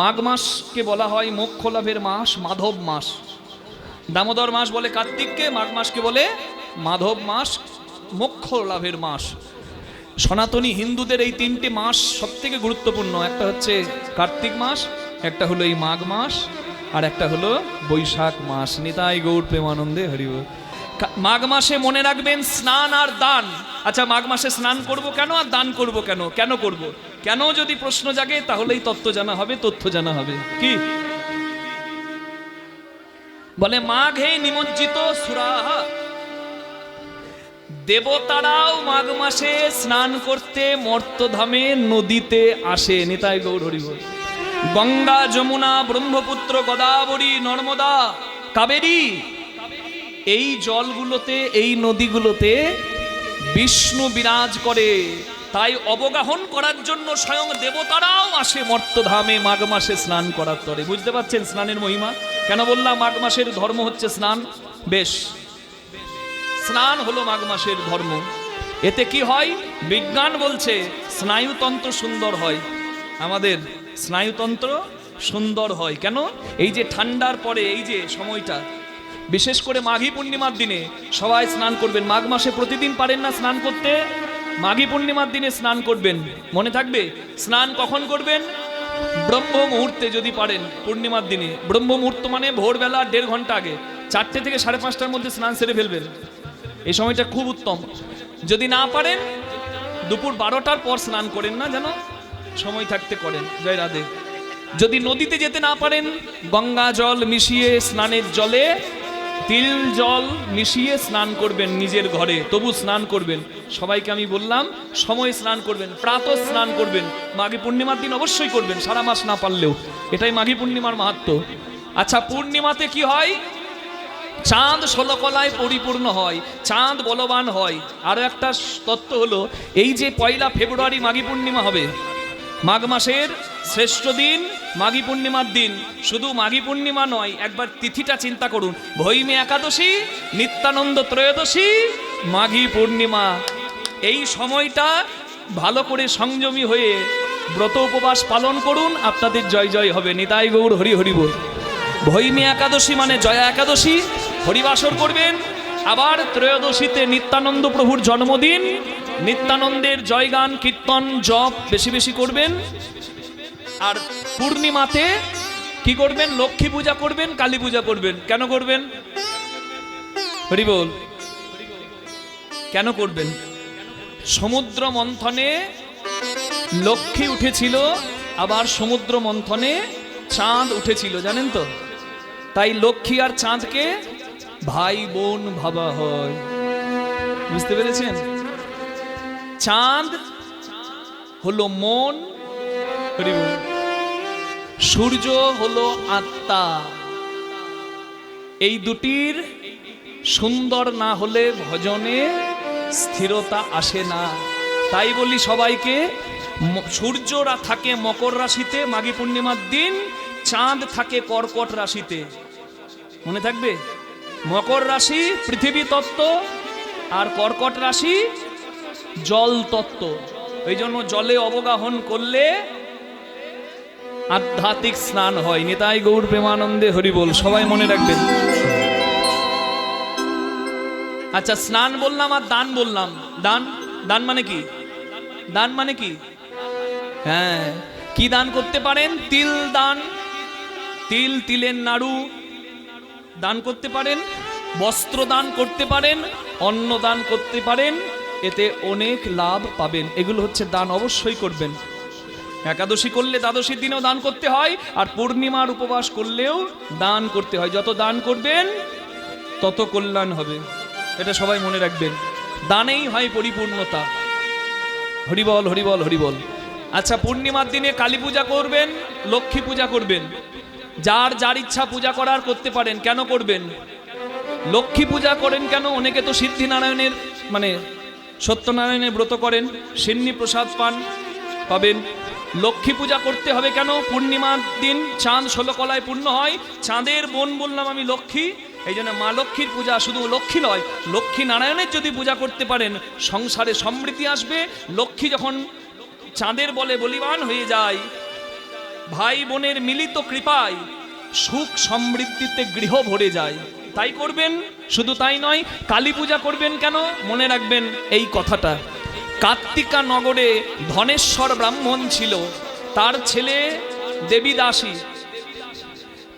মাঘ মাসকে বলা হয় মোক্ষ লাভের মাস, মাধব মাস। দামোদর মাস বলে কার্তিককে, মাঘ মাসকে বলে মাধব মাস, মোক্ষ লাভের মাস। সনাতনী হিন্দুদের এই তিনটে মাস সব থেকে গুরুত্বপূর্ণ। একটা হচ্ছে কার্তিক মাস, একটা হলো এই মাঘ মাস, আর একটা হলো বৈশাখ মাস। নিতাই গৌর প্রেমানন্দে হরিবল। মাঘ মাসে মনে রাখবেন স্নান আর দান। আচ্ছা, মাঘ মাসে স্নান করব কেন আর দান করব কেন? কেন করব কেন যদি প্রশ্ন জাগে, তাহলেই তত্ত্ব জানা হবে, তথ্য জানা হবে। কি বলে? মাঘে নিমজ্জিত সুরাহা, দেবতারাও মাঘ মাসে স্নান করতে মর্তধামে নদীতে আসে। নিতাই গৌর হরিবল। গঙ্গা, যমুনা, ব্রহ্মপুত্র, গোদাবরী, নর্মদা, কাবেরী, এই জলগুলোতে, এই নদীগুলোতে বিষ্ণু বিরাজ করে। তাই অবগাহন করার জন্য স্বয়ং দেবতারাও আসে মর্তধামে মাঘ মাসে স্নান করার তরে। বুঝতে পারছেন স্নানের মহিমা? কেন বললাম মাঘ মাসের ধর্ম হচ্ছে স্নান? বেশ, স্নান হলো মাঘ মাসের ধর্ম। এতে কি হয়? বিজ্ঞান বলছে স্নায়ুতন্ত্র সুন্দর হয়। আমাদের স্নায়ুতন্ত্র সুন্দর হয় কেন? এই যে ঠান্ডার পরে এই যে সময়টা, বিশেষ করে মাঘী পূর্ণিমার দিনে সবাই স্নান করবেন। মাঘ মাসে প্রতিদিন পারেন না স্নান করতে, মাঘী পূর্ণিমার দিনে স্নান করবেন। মনে থাকবে, স্নান কখন করবেন? ব্রহ্ম মুহূর্তে যদি পারেন। পূর্ণিমার দিনে ব্রহ্ম মুহূর্ত মানে ভোরবেলা 1.5 ঘন্টা আগে, 4টে থেকে 5:30টার মধ্যে স্নান সেরে ফেলবেন। এই সময়টা খুব উত্তম। যদি না পারেন দুপুর 12টার পর স্নান করেন না, যেন সময় থাকতে করেন। জয় রাধে। যদি নদীতে যেতে না পারেন, গঙ্গা জল মিশিয়ে স্নানের জলে তিল জল মিশিয়ে স্নান করবেন নিজের ঘরে, তবু স্নান করবেন। সবাইকে আমি বললাম সময় স্নান করবেন, প্রাতঃ স্নান করবেন। মাঘী পূর্ণিমার দিন অবশ্যই করবেন, সারা মাস না পারলেও। এটাই মাঘী পূর্ণিমার মাহাত্ম্য। আচ্ছা, পূর্ণিমাতে কি হয়? চাঁদ 16 কলায় পরিপূর্ণ হয়, চাঁদ বলবান হয়। আরো একটা তত্ত্ব হলো, এই যে 1 ফেব্রুয়ারি মাঘী পূর্ণিমা হবে, মাঘ মাসের শ্রেষ্ঠ দিন মাঘী পূর্ণিমার দিন। শুধু মাঘী পূর্ণিমা নয়, একবার তিথিটা চিন্তা করুন। ভৈমী একাদশী, নিত্যানন্দ ত্রয়োদশী, মাঘী পূর্ণিমা। এই সময়টা ভালো করে সংযমী হয়ে ব্রত উপবাস পালন করুন, আপনাদের জয় জয় হবে। নিতাই গৌর হরি হরি বল। ভৈমী একাদশী মানে জয়া একাদশী, হরিবাসর করবেন। আবার ত্রয়োদশীতে নিত্যানন্দ প্রভুর জন্মদিন, নিত্যানন্দের জয়গান কীর্তন জপ বেশি বেশি করবেন। আর পূর্ণিমাতে কি করবেন? লক্ষ্মী পূজা করবেন, কালী পূজা করবেন। কেন করবেন? হরি বল। কেন করবেন? সমুদ্র মন্থনে লক্ষ্মী উঠেছিল, আবার সমুদ্র মন্থনে চাঁদ উঠেছিল, জানেন তো? তাই লক্ষ্মী আর চাঁদকে ভাই বোন ভাবা হয়। বুঝতে পেরেছেন? চাঁদ হলো মন, সূর্য হলো আত্মা। এই দুটির সুন্দর না হলে ভজনে স্থিরতা আসে না। তাই বলি সবাইকে, সূর্যরা থাকে মকর রাশিতে মাঘী পূর্ণিমার দিন, চাঁদ থাকে কর্কট রাশিতে। মনে থাকবে, মকর রাশি পৃথিবী তত্ত্ব, আর কর্কট রাশি জল তত্ত্ব। এই জন্য জলে অবগাহন করলে আধ্যাত্মিক স্নান হয়। নিতাই গৌর প্রেমানন্দে হরিবল। সবাই মনে রাখবেন। আচ্ছা, স্নান বললাম আর দান বললাম। দান, দান মানে কি? দান মানে কি? হ্যাঁ, কি দান করতে পারেন? তিল দান, তিল, তিলের নাড়ু দান করতে পারেন, বস্ত্র দান করতে পারেন, অন্ন দান করতে পারেন। এতে অনেক লাভ পাবেন। এগুলো হচ্ছে দান, অবশ্যই করবেন। একাদশী করলে দ্বাদশীর দিনেও দান করতে হয়, আর পূর্ণিমার উপবাস করলেও দান করতে হয়। যত দান করবেন তত কল্যাণ হবে, এটা সবাই মনে রাখবেন। দানেই হয় পরিপূর্ণতা। হরিবল হরিবল হরিবল। আচ্ছা, পূর্ণিমার দিনে কালী পূজা করবেন, লক্ষ্মী পূজা করবেন। যার যার ইচ্ছা পূজা করার করতে পারেন। কেন করবেন? লক্ষ্মী পূজা করেন কেন? অনেকে তো সিদ্ধিনারায়ণের মানে সত্যনারায়ণের ব্রত করেন, সিন্নি প্রসাদ পাবেন। লক্ষ্মী পূজা করতে হবে কেন? পূর্ণিমার দিন চাঁদ 16 কলায় পূর্ণ হয়। চাঁদের বোন বললাম আমি লক্ষ্মী, এই জন্য মা লক্ষ্মীর পূজা। শুধু লক্ষ্মী নয়, লক্ষ্মী নারায়ণের যদি পূজা করতে পারেন, সংসারে সমৃদ্ধি আসবে। লক্ষ্মী যখন চাঁদের বলে বলিবান হয়ে যায়, ভাই বোনের মিলিত কৃপায় সুখ সমৃদ্ধিতে গৃহ ভরে যায়। তাই করবেন। শুধু তাই নয়, কালী পূজা করবেন কেন মনে রাখবেন এই কথাটা। কার্তিকা নগরে ধনেশ্বর ব্রাহ্মণ ছিল, তার ছেলে দেবীদাসী।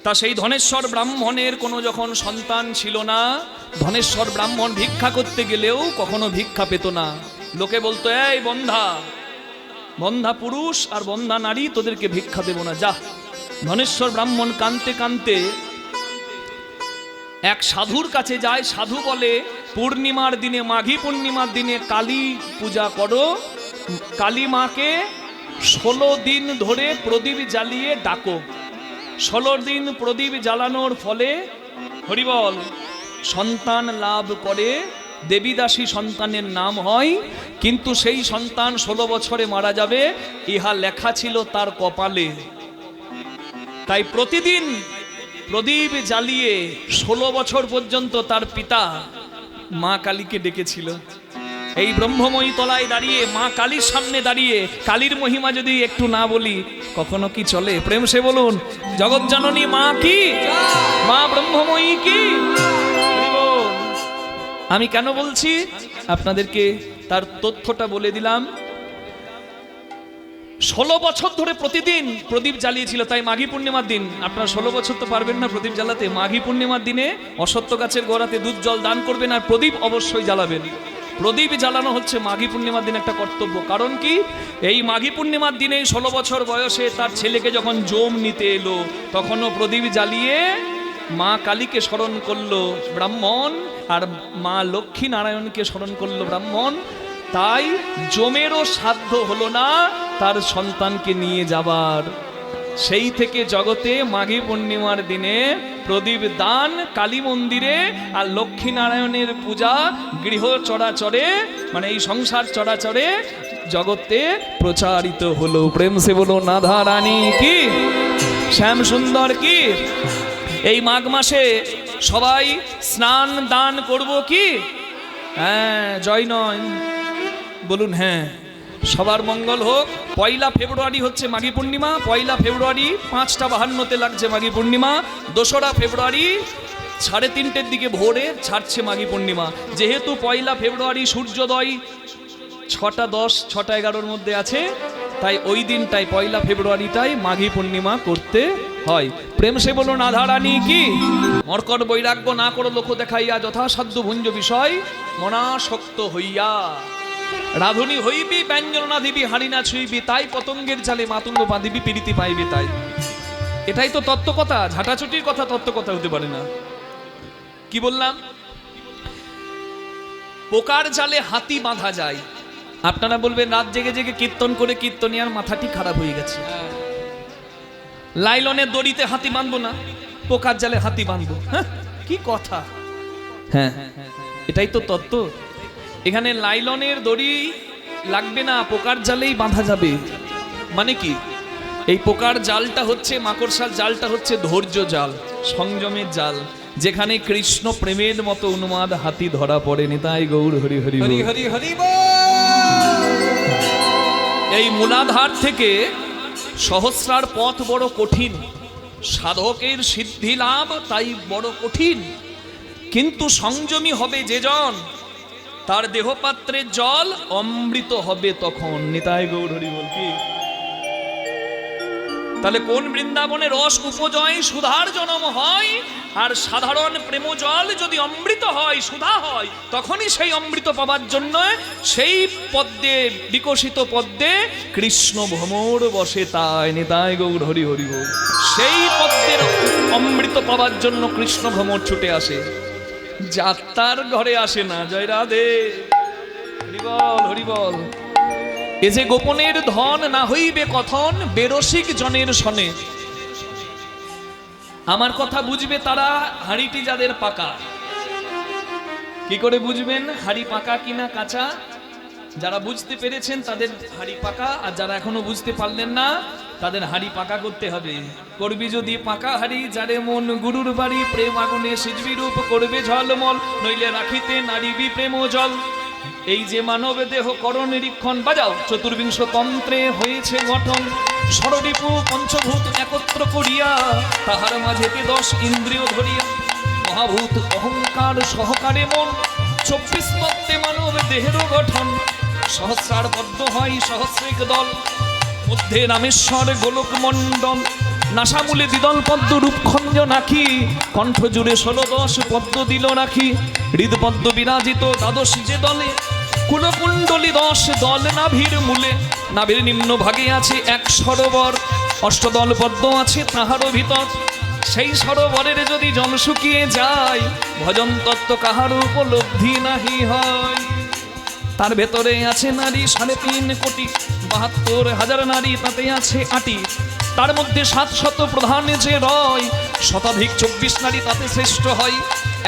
তা সেই ধনেশ্বর ব্রাহ্মণের কোনো যখন সন্তান ছিল না, ধনেশ্বর ব্রাহ্মণ ভিক্ষা করতে গেলেও কখনো ভিক্ষা পেত না। লোকে বলতো, এই বন্ধা, বন্ধা পুরুষ আর বন্ধা নারী, তোদেরকে ভিক্ষা দেব না, যা। ধনেশ্বর ব্রাহ্মণ কাঁদতে কাঁদতে এক সাধুর কাছে যায়। সাধু বলে, পূর্ণিমার দিনে, মাঘী পূর্ণিমার দিনে কালী পূজা করো, কালী মাকে 16 দিন ধরে প্রদীপ জ্বালিয়ে ডাকো। 16 দিন প্রদীপ জ্বালানোর ফলে হরিবল সন্তান লাভ করে। দেবীদাসী সন্তানের নাম হয়, কিন্তু সেই সন্তান 16 বছরে মারা যাবে, ইহা লেখা ছিল তার কপালে। তাই প্রতিদিন প্রদীপ জ্বালিয়ে 16 বছর পর্যন্ত তার পিতা মা কালীকে ডেকেছিল। এই ব্রহ্মময়ী তলায় দাঁড়িয়ে, মা কালীর সামনে দাঁড়িয়ে কালীর মহিমা যদি একটু না বলি কখনো কি চলে? প্রেম সে বলুন, জগৎ জননী মা কি, মা ব্রহ্মময়ী কি। আমি কেন বলছি আপনাদেরকে তার তথ্যটা বলে দিলাম। 16 বছর ধরে প্রতিদিন প্রদীপ জ্বালিয়েছিল। তাই মাঘী পূর্ণিমার দিন, আপনারা 16 বছর তো পারবেন না প্রদীপ জ্বালাতে, মাঘী পূর্ণিমার দিনে অশ্বত্থ গাছের গোড়াতে দুধ জল দান করবেন আর প্রদীপ অবশ্যই জ্বালাবেন। প্রদীপ জ্বালানো হচ্ছে মাঘী পূর্ণিমার দিন একটা কর্তব্য। কারণ কি, এই মাঘী পূর্ণিমার দিনে 16 বছর বয়সে তার ছেলেকে যখন জম নিতে এলো, তখনও প্রদীপ জ্বালিয়ে মা কালীকে স্মরণ করলো ব্রাহ্মণ, আর মা লক্ষ্মী নারায়ণকে স্মরণ করলো ব্রাহ্মণ। তাই জমেরও সাধ্য হলো না তার সন্তানকে নিয়ে যাবার। সেই থেকে জগতে মাঘী পূর্ণিমার দিনে প্রদীপ দান কালী মন্দিরে আর লক্ষ্মী নারায়ণের পূজা গৃহ চরাচরে, মানে এই সংসার চরাচরে জগতে প্রচারিত হলো। প্রেম সে বলো রাধা রানী কি, শ্যাম সুন্দর কি। এই মাঘ মাসে সবাই স্নান দান করব কি? হ্যাঁ, জয় নয় বলুন। হ্যাঁ, সবার মঙ্গল হোক। 1 ফেব্রুয়ারি হচ্ছে মাঘী পূর্ণিমা। 1 ফেব্রুয়ারি 5:52 লাগছে মাঘী পূর্ণিমা। 2রা ফেব্রুয়ারি 3:30 দিকে ভোরে ছাড়ছে মাঘী পূর্ণিমা। যেহেতু 1 ফেব্রুয়ারি সূর্যোদয় 6:10 6:11 মধ্যে আছে, তাই ওই দিনটাই 1 ফেব্রুয়ারিটাই মাঘী পূর্ণিমা করতে হয়। প্রেম সে বলুন রাধা রানী কি। মর্কট বৈরাগ্য না করো লোক দেখাইয়া, যথাসাধ্য ভুঞ্জ বিষয় মনাসক্ত হইয়া। রাধুনী হইবি ব্যঞ্জন না দিবি, হারি না ছুইবি, তাই পতঙ্গের জালে মাতুঙ্গ বাঁধিবি, প্রীতি পাইবি তাই। এটাই তো তত্ত্ব কথা, ঝাঁটাছুটির কথা তত্ত্ব কথা হতে পারে না। কি বললাম? পোকার জালে হাতি বাঁধা যায়। আপনারা বলবেন রাত জেগে জেগে কীর্তন করে কীর্তনিয়ার মাথাটি খারাপ হয়ে গেছে। লাইলনের দড়িতে হাতি বাঁধবো না, পোকার জালে হাতি বাঁধবো? হ্যাঁ, কি কথা। হ্যাঁ, এটাই তো তত্ত্ব। এখানে লাইলনের দড়ি লাগবে না, পোকার জালেই বাঁধা যাবে। মানে কি, এই পোকার জালটা হচ্ছে, মাকড়সার জালটা হচ্ছে ধৈর্য জাল, সংযমের জাল, যেখানে কৃষ্ণ প্রেমের মতো উন্মাদ হাতি ধরা পড়ে। নিতাই গৌর হরি হরি হরি হরি হরি। এই মূলাধার থেকে সহস্রার পথ বড় কঠিন, সাধকের সিদ্ধি লাভ তাই বড় কঠিন। কিন্তু সংযমী হবে যে জন, তার দেহপাত্রের জল অমৃত হবে তখন। নিতাই গৌর হরি বল কি। তাহলে কোন বৃন্দাবনে রস উপজয় সুধার জন্ম হয়, আর সাধারণ প্রেম জল যদি অমৃত হয়, সুধা হয়, তখনই সেই অমৃত পাবার জন্য সেই পদ্মে, বিকশিত পদ্মে কৃষ্ণ ভ্রমর বসে। তাই নিতাই গৌর হরি হরি বল। সেই পদ্মের অমৃত পাবার জন্য কৃষ্ণ ভ্রমর ছুটে আসে, যাত্রার ঘরে আসে না। জয় রাধে, হরিবল হরিবল। এ যে গোপনের ধন না হইবে কথন, বেরসিক জনের সনে। আমার কথা বুঝবে তারা, হাঁড়িটি যাদের পাকা। কি করে বুঝবেন হাঁড়ি পাকা কিনা কাঁচা? যারা বুঝতে পেরেছেন তাদের হাঁড়ি পাকা, আর যারা এখনো বুঝতে পারলেন না তাদের হাঁড়ি পাকা করতে হবে। করবি যদি পাকা হাঁড়ি, যারে মন গুরুর বাড়ি, প্রেম আগুনে সিজবি রূপ করবে ঝলমল, নইলে রাখিতে নারিবি প্রেম জল। এই যে মানব দেহ কর নিরীক্ষণ, বাজাও। চতুর্বিংশ তন্ত্রে হয়েছে গঠন, ষড়রিপু পঞ্চভূত একত্র করিয়া, তাহার মাঝেতে 10 ইন্দ্রিয় ধরিয়া, মহাভূত অহংকার সহকারে মন, 24 তত্ত্বে মানব দেহের গঠন। সহস্রার পদ্ম হয় সহস্রিক দল, মধ্যে রামেশ্বর গোলক মণ্ডল, নাসামূলে দ্বিদল পদ্ম রূপখঞ্জ নাকি, কণ্ঠ জুড়ে 16 পদ্ম দিল রাখি, হৃদপদ্ম বিরাজিত 12 যে দলে, কুলকুণ্ডলী 10 দল নাভির মূলে, নাভির নিম্ন ভাগে আছে 1 সরোবর, অষ্টদল পদ্ম আছে তাহারও ভিতর, সেই সরোবরের যদি জল শুকিয়ে যায়, ভজন তত্ত্ব কাহার উপলব্ধি নাহি হয়। তার ভেতরে আছে নারী 3.5 কোটি, 72,000 নারী তাতে আছে 8টি, তার মধ্যে 700 প্রধান যে রয়, শতাধিক 24 নারী তাতে শ্রেষ্ঠ হয়।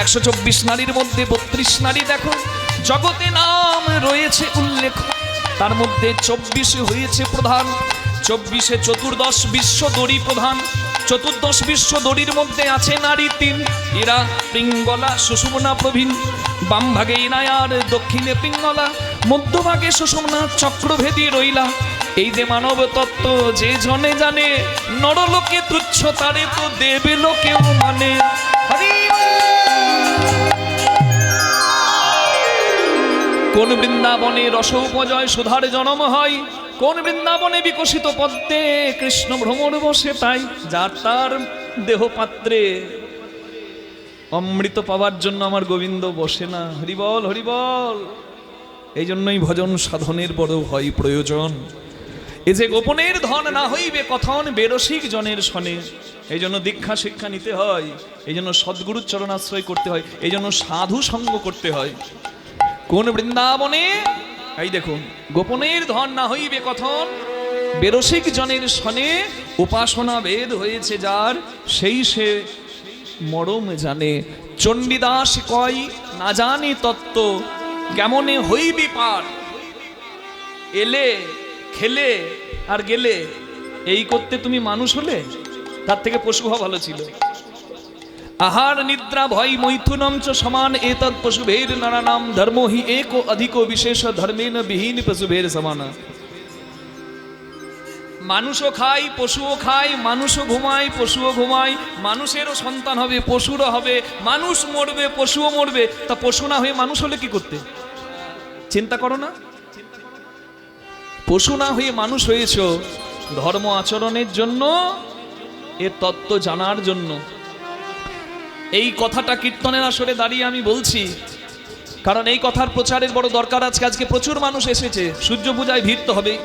124 নারীর মধ্যে 32 নারী দেখো, জগতে নাম রয়েছে উল্লেখ, তার মধ্যে 24 হয়েছে প্রধান। 24-এ 14 বিশ্ব দড়ি প্রধান, 14 বিশ্ব দড়ির মধ্যে আছে নারী 3, এরা পিঙ্গলা সুষুম্না প্রবীণ, বাম ভাগে ইনায়ার, দক্ষিণে পিঙ্গলা, মধ্যভাগে সুষুম্না চক্রভেদী রইলা। এই যে মানব তত্ত্ব যে জনে জানে, নরলোকে তুচ্ছ তারে তো দেবে লোকেও মানে। কোন বৃন্দাবনে রস উপজয় সুধার জন্ম হয়, কোন বৃন্দাবনে বিকশিত পদ্মে কৃষ্ণ ভ্রমর বসে, তাই যার তার দেহ পাত্রে অমৃত পাওয়ার জন্য আমার গোবিন্দ বসে না। হরিবল হরিবল। এই জন্যই ভজন সাধনের বড় হয় প্রয়োজন। এ যে গোপনের ধন না হইবে কথন, বেরসিক জনের শনে। এই জন্য দীক্ষা শিক্ষা নিতে হয়, এই জন্য সদ্গুরুর চরণাশ্রয় করতে হয়, এই জন্য সাধু সঙ্গ করতে হয়। কোন বৃন্দাবনে, এই দেখুন, গোপনের ধন না হইবে কথন, বেরসিক জনের শনে, উপাসনা বেদ হয়েছে যার, সেই সে মরম জানে। চণ্ডীদাস কয় না জানি তত্ত্ব, কেমনে হইবি পার, এলে খেলে আর গেলে, এই করতে তুমি মানুষ হলে, তার থেকে পশু হওয়া ভালো ছিল। আহার নিদ্রা ভয় মৈথুনম চ সমান, এতদ পশুভের নানানাম ধর্ম হি একো অধিকো বিশেষ ধর্মেন বিহীন পশুভের সমানা। মানুষও খায় পশুও খায়, মানুষও ঘুমায় পশুও ঘুমায়, মানুষেরও সন্তান হবে পশুরও হবে, মানুষ মরবে পশুও মরবে, তা পশু না হয়ে মানুষ হলে কি করতে? চিন্তা করো না। পশু না হয়ে মানুষ হয়েছ ধর্ম আচরণের জন্য, এ তত্ত্ব জানার জন্য। এই কথাটা কীর্তনের আসরে দাঁড়িয়ে আমি বলছি, কারণ এই কথার প্রচারের বড় দরকার আছে। আজকে প্রচুর মানুষ এসেছে, সূর্য পূজায় ভিড় তো হবেই,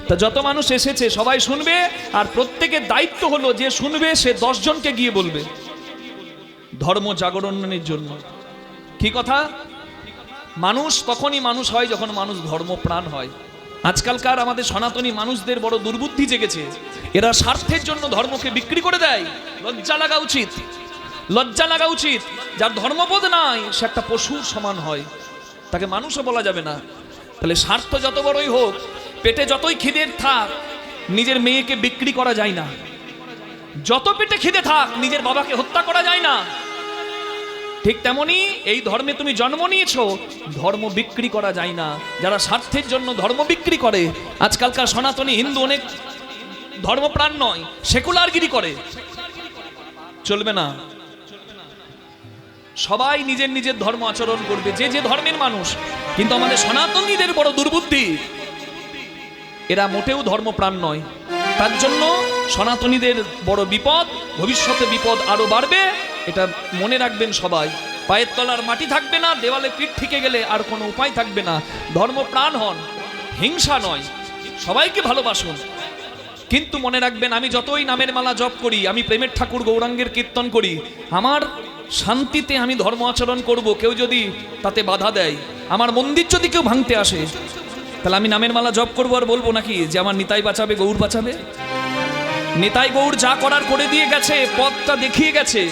তা যত মানুষ এসেছে সবাই শুনবে, আর প্রত্যেকের দায়িত্ব হলো যে শুনবে সে 10 জনকে গিয়ে বলবে ধর্ম জাগরণের জন্য। কি কথা? মানুষ তখনই মানুষ হয় যখন মানুষ ধর্মপ্রাণ হয়। আজকালকার আমাদের সনাতনী মানুষদের বড় দুর্বুদ্ধি জেগেছে, এরা স্বার্থের জন্য ধর্মকে বিক্রি করে দেয়। লজ্জা লাগা উচিত, লজ্জা লাগা উচিত। যার ধর্মবোধ নাই সে একটা পশুর সমান হয়, তাকে মানুষও বলা যাবে না। তাহলে স্বার্থ যত বড়ই হোক, পেটে যতই খিদে থাক, নিজের মেয়েকে বিক্রি করা যায় না। যত পেটে খিদে থাক, নিজের বাবাকে হত্যা করা যায় না। ঠিক তেমনি এই ধর্মে তুমি জন্ম নিয়েছো, ধর্ম বিক্রি করা যায় না। যারা স্বার্থের জন্য ধর্ম বিক্রি করে, আজকালকার সনাতনী হিন্দু অনেক ধর্মপ্রাণ নয়, সেকুলারগিরি করে, চলবে না। সবাই নিজের নিজের ধর্ম আচরণ করবে, যে যে ধর্মের মানুষ। কিন্তু আমাদের সনাতনীদের বড় দুর্বুদ্ধি, এরা মোটেও ধর্মপ্রাণ নয়। তার জন্য সনাতনীদের বড় বিপদ, ভবিষ্যতে বিপদ আরো বাড়বে, এটা মনে রাখবেন সবাই। পায়ের তলার মাটি থাকবে না, দেওয়ালে পিঠ ঠেকে গেলে আর কোনো উপায় থাকবে না। ধর্মপ্রাণ হন, হিংসা নয়, সবাইকে ভালোবাসুন। কিন্তু মনে রাখবেন, আমি যতই নামের মালা জপ করি, আমি প্রেমের ঠাকুর গৌরাঙ্গের কীর্তন করি, আমার শান্তিতে আমি ধর্ম আচরণ করব। কেউ যদি তাতে বাধা দেয়, আমার মন্দির যদি কেউ ভাঙতে আসে, তাহলে আমি নামের মালা জপ করবো আর বলবো নাকি যে আমার নিতাই বাঁচাবে, গৌর বাঁচাবে? নিতাই গৌর যা করার করে দিয়ে গেছে, পথটা দেখিয়ে গেছে।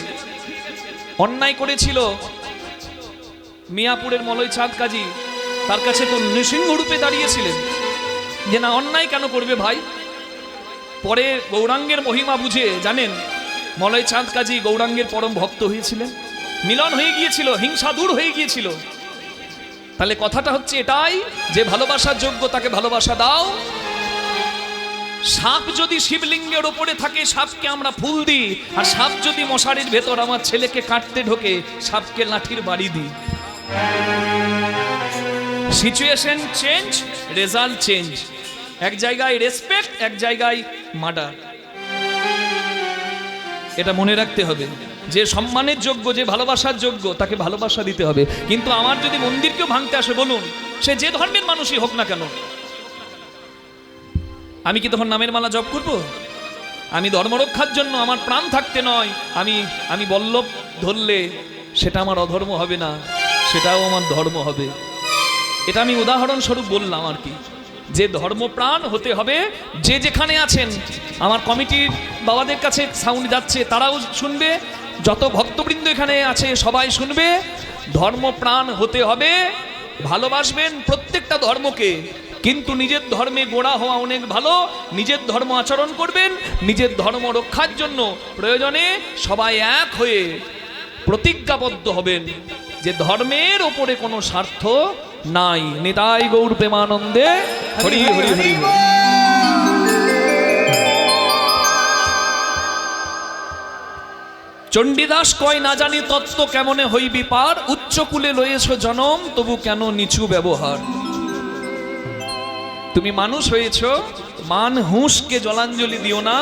অন্যায় করেছিল মিয়াপুরের মলয় চাঁদ কাজী, তার কাছে তো নৃসিংহ রূপে দাঁড়িয়েছিলেন যে না, অন্যায় কেন করবে ভাই। পরে গৌরাঙ্গের মহিমা বুঝে, জানেন, মলয় চাঁদ কাজী গৌরাঙ্গের পরম ভক্ত হয়েছিলেন, মিলন হয়ে গিয়েছিল, হিংসা দূর হয়ে গিয়েছিল। তাহলে কথাটা হচ্ছে এটাই যে ভালোবাসার যোগ্য তাকে ভালোবাসা দাও। সাপ যদি শিবলিঙ্গের ওপরে থাকে সাপকে আমরা ফুল দিই, আর সাপ যদি মশারির ভেতর আমার ছেলেকে কাটতে ঢোকে সাপকে লাঠির বাড়ি দিই। Situation change, result change. এক জায়গায় রেসপেক্ট, এক জায়গায় মার্ডার। এটা মনে রাখতে হবে যে সম্মানের যোগ্য, যে ভালোবাসার যোগ্য তাকে ভালোবাসা দিতে হবে। কিন্তু আমার যদি মন্দিরকেও ভাঙতে আসে, বলুন সে যে ধর্মের মানুষই হোক না কেন, আমি কি তখন নামের মালা জপ করব? আমি ধর্মরক্ষার জন্য আমার প্রাণ থাকতে নয়, আমি বল্লভ ধরলে সেটা আমার অধর্ম হবে না, সেটাও আমার ধর্ম হবে। এটা আমি উদাহরণস্বরূপ বললাম আর কি, যে ধর্মপ্রাণ হতে হবে। যে যেখানে আছেন, আমার কমিটির বাবাদের কাছে সাউন্ড যাচ্ছে, তারাও শুনবে, যত ভক্তবৃন্দ এখানে আছে সবাই শুনবে। ধর্মপ্রাণ হতে হবে, ভালোবাসবেন প্রত্যেকটা ধর্মকে, কিন্তু নিজের ধর্মে গোড়া হওয়া অনেক ভালো। নিজের ধর্ম আচরণ করবেন, নিজের ধর্ম রক্ষার জন্য প্রয়োজনে সবাই এক হয়ে প্রতিজ্ঞাবদ্ধ হবেন যে ধর্মের ওপরে কোনো স্বার্থ নাই। নিতাই গৌর প্রেমানন্দে হরি হরি হরি। চণ্ডীদাস কয় না জানি তত্ত্ব কেমনে হইবি পার, উচ্চকুলে লয়েছ জনম তবু কেন নিচু ব্যবহার। তুমি মানুষ হয়েছ, মান হুঁশকে জলাঞ্জলি দিও না।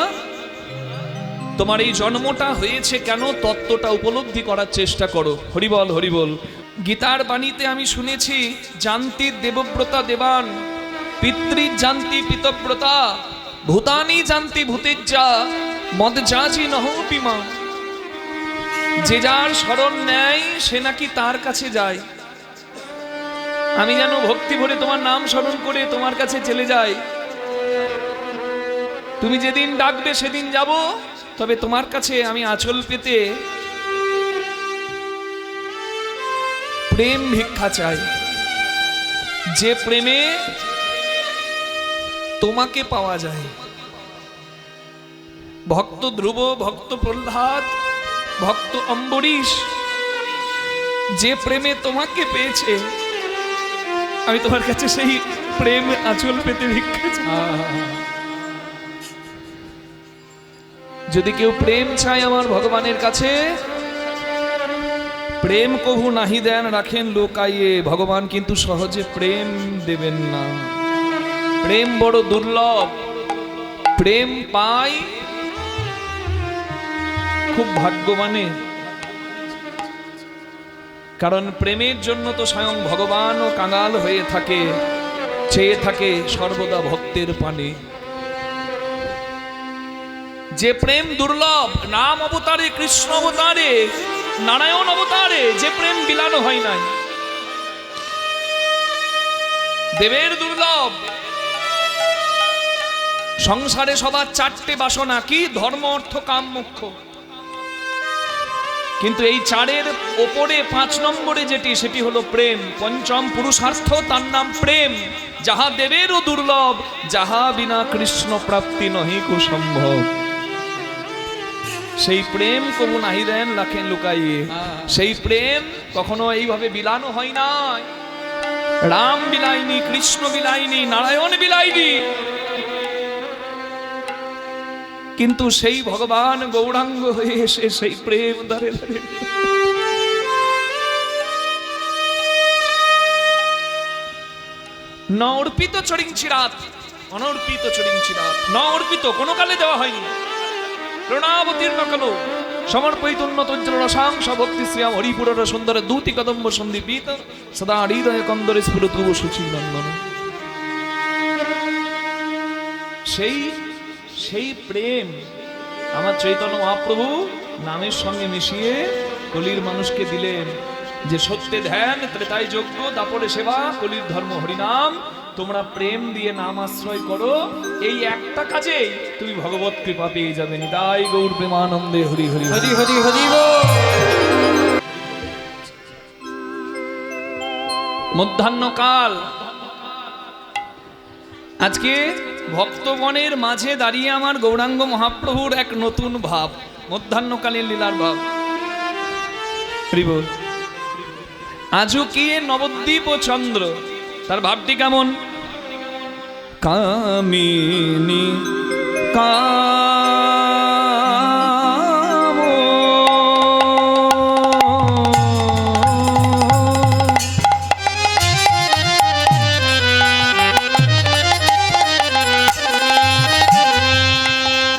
তোমার এই জন্মটা হয়েছে কেন, তত্ত্বটা উপলব্ধি করার চেষ্টা করো। হরিবল হরিবল। গীতার বাণীতে আমি শুনেছি, জান্তি দেবব্রতা দেবান, পিতৃ জান্তি পিতব্রতা, ভূতানি জান্তি ভূতেজ্জা, মদজাজি নহপিমা। যে যার শরণ নেয় সে নাকি তার কাছে যায়। আমি যেন ভক্তি ভরে তোমার নাম স্মরণ করে তোমার কাছে চলে যাই। তুমি যেদিন ডাকবে সেদিন যাব, তবে তোমার কাছে আমি আঁচল পেতে প্রেম ভিক্ষা চাই। যে প্রেমে তোমাকে পাওয়া যায়। ভক্ত ধ্রুব, ভক্ত প্রহ্লাদ, ভক্ত অম্বরীশ যে প্রেমে তোমাকে পেয়েছে, আমি তোমার কাছে সেই প্রেম আঁচল পেতে ভিক্ষা চাই। যদি কেউ প্রেম চায় আমার ভগবানের কাছে, প্রেম কভু নাহি দেন রাখেন লোকাইয়ে। ভগবান কিন্তু সহজে প্রেম দেবেন না। প্রেম বড় দুর্লভ। প্রেম পাই খুব ভাগ্যবানের, কারণ প্রেমের জন্য তো স্বয়ং ভগবানও কাঙাল হয়ে থাকে, চেয়ে থাকে সর্বদা ভক্তের পানে। যে প্রেম দুর্লভ, রাম অবতারে, কৃষ্ণ অবতারে, নারায়ণ অবতারে যে প্রেম বিলানো হয় নাই। দেবের দুর্লভ। সংসারে সবার চারটে বাসনা, কি? ধর্ম, অর্থ, কাম, মোক্ষ। কিন্তু এই চারের ওপরে 5 নম্বরে যেটি, সেটি হলো প্রেম। পঞ্চম পুরুষার্থ, তার নাম প্রেম। যাহা দেবেরও দুর্লভ, যাহা বিনা কৃষ্ণ প্রাপ্তি নহি কো সম্ভব। সেই প্রেম কবু নাহি দেন রাখেন লুকাইয়ে। সেই প্রেম কখনো এইভাবে বিলানো হয় না। রাম বিলাইনি, কৃষ্ণ বিলাইনি, নারায়ণ বিলাইনি, কিন্তু সেই ভগবান গৌরাঙ্গ হয়ে এসে সেই প্রেম দ্বারে দ্বারে। ন অর্পিত চরিঞ্চিরাত, অনর্পিত চরিঞ্চিরাত। ন অর্পিত, কোনো কালে দেওয়া হয়নি। প্রণাবতীর্ণ কালো সমর্পয়িতোন্নত রসাংশ ভক্তি শ্রিয়াম হরিপুরের সুন্দর দূতি কদম্ব সন্দীপিত সদা হৃদয় কন্দরে স্ফুরত সুচির নন্দন। সেই প্রেম আমার চৈতন্য মহাপ্রভু নামের সঙ্গে মিশিয়ে কলির মানুষকে দিলেন, যে সত্যে ধ্যান, ত্রেতায় যজ্ঞ, দাপরে সেবা, কলির ধর্ম হরিনাম। তোমরা প্রেম দিয়ে নাম আশ্রয় করো, এই একটা কাজে তুমি ভগবত কৃপা পেয়ে যাবে। নিতাই গৌর প্রেমানন্দে হরি হরি হরি হরি হরি। মধ্যাহ্নকাল, আজকে ভক্তগণের মাঝে দাঁড়িয়ে আমার গৌরাঙ্গ মহাপ্রভুর এক নতুন ভাব, মধ্যাহ্নকালীন লীলার ভাব। আজুকিয়ে নবদ্বীপ ও চন্দ্র, তার ভাবটি কেমন? কামিনী কাম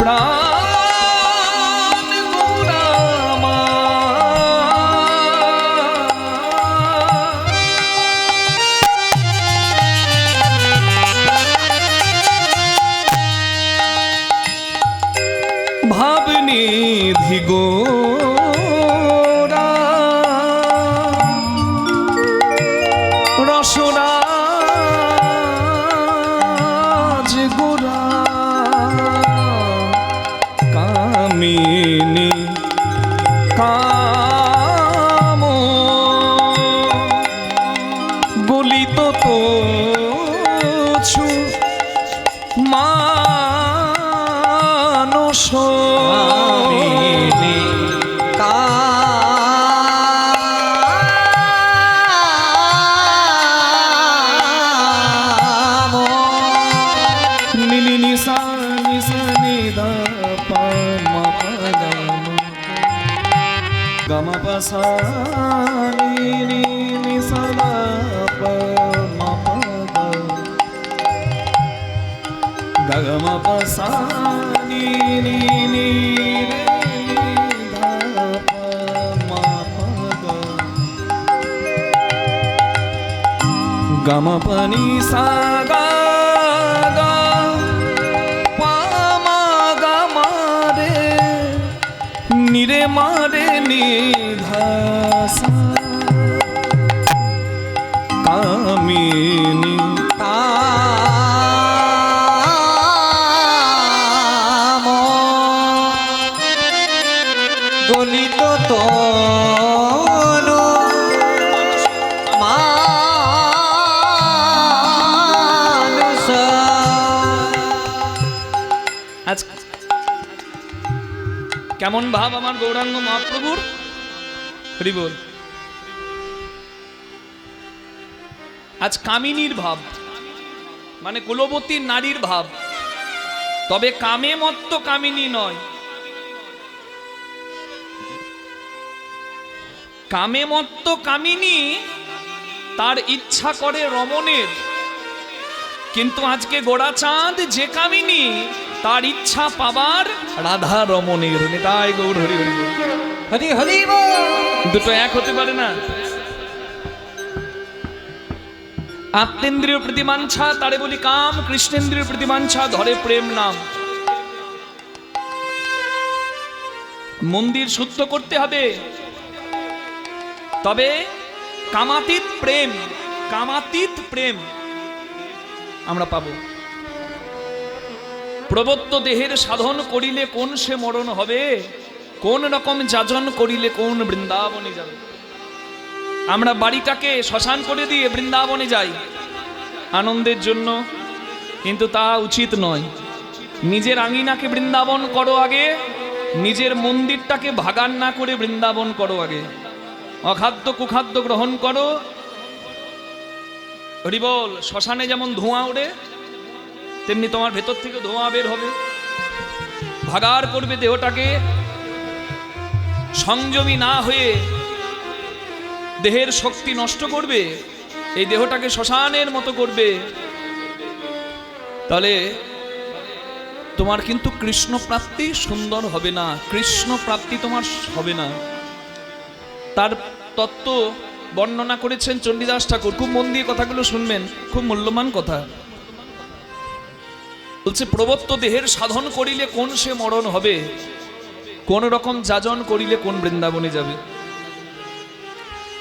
প্রাণ গৌরামা ভাবনিধি গোরা রসরাজ গোরা কামিনী কাম গলিত তোছু মানস কামিনী কাম নিনি নিসা নিসা নিদা পা মা পা গম পসা নিনি নিসা পা মা পা গম পসা নিনি নি রে ধা পা মা পা গম পনি সা গা গা পা মা গা মা রে নি রে মা রে নি ধা সা কামিনী কাম গলিত তনু মানুষ আজ কেমন ভাব আমার গৌরাঙ্গ মহাপ্রভুর? হরি বল। আজ কামিনীর ভাব, মানে কুলবতী নারীর ভাব, তবে কামে মত্ত কামিনী নয়। কামে মত্ত কামিনী তার ইচ্ছা করে রমণের, কিন্তু আজকে গোড়াচাঁদ যে কামিনী তার ইচ্ছা পাবার রাধা রমণের। নিতাই গৌর হরি হরি বল। হরি হরি বল। দুটো এক হতে পারে না। আত্মেন্দ্রিয় প্রতিমাঞ্ছা তারে বলি কাম, কৃষ্ণেন্দ্রিয় প্রতিমাঞ্ছা ধরে প্রেম নাম। মন্দির শুদ্ধ করতে হবে, তবে কামাতীত প্রেম, কামাতীত প্রেম আমরা পাবো। প্রবত্ত দেহের সাধন করিলে কোন সে মরণ হবে, কোন রকম যাজন করিলে কোন বৃন্দাবনে যাবে। আমরা বাড়িটাকে শ্মশান করে দিয়ে বৃন্দাবনে যাই আনন্দের জন্য, কিন্তু তা উচিত নয়। নিজের আঙিনাকে বৃন্দাবন করো আগে, নিজের মন্দিরটাকে ভাগান না করে বৃন্দাবন করো আগে। অখাদ্য কুখাদ্য গ্রহণ করো। হরিবল। শ্মশানে যেমন ধোঁয়া ওড়ে, তেমনি তোমার ভেতর থেকে ধোঁয়া বের হবে, ভাগার করবে দেহটাকে। সংযমী না হয়ে দেহের শক্তি নষ্ট করবে, এই দেহটাকে শ্মশানের মতো করবে, তাহলে তোমার কিন্তু কৃষ্ণ প্রাপ্তি সুন্দর হবে না, কৃষ্ণ প্রাপ্তি তোমার হবে না। তার তত্ত্ব বর্ণনা করেছেন চণ্ডীদাস ঠাকুর। খুব মন দিয়ে কথাগুলো শুনবেন, খুব মূল্যবান কথা। বলছে প্রবত্ত দেহের সাধন করিলে কোন সে মরণ হবে, কোন রকম যাজন করিলে কোন বৃন্দাবনে যাবে।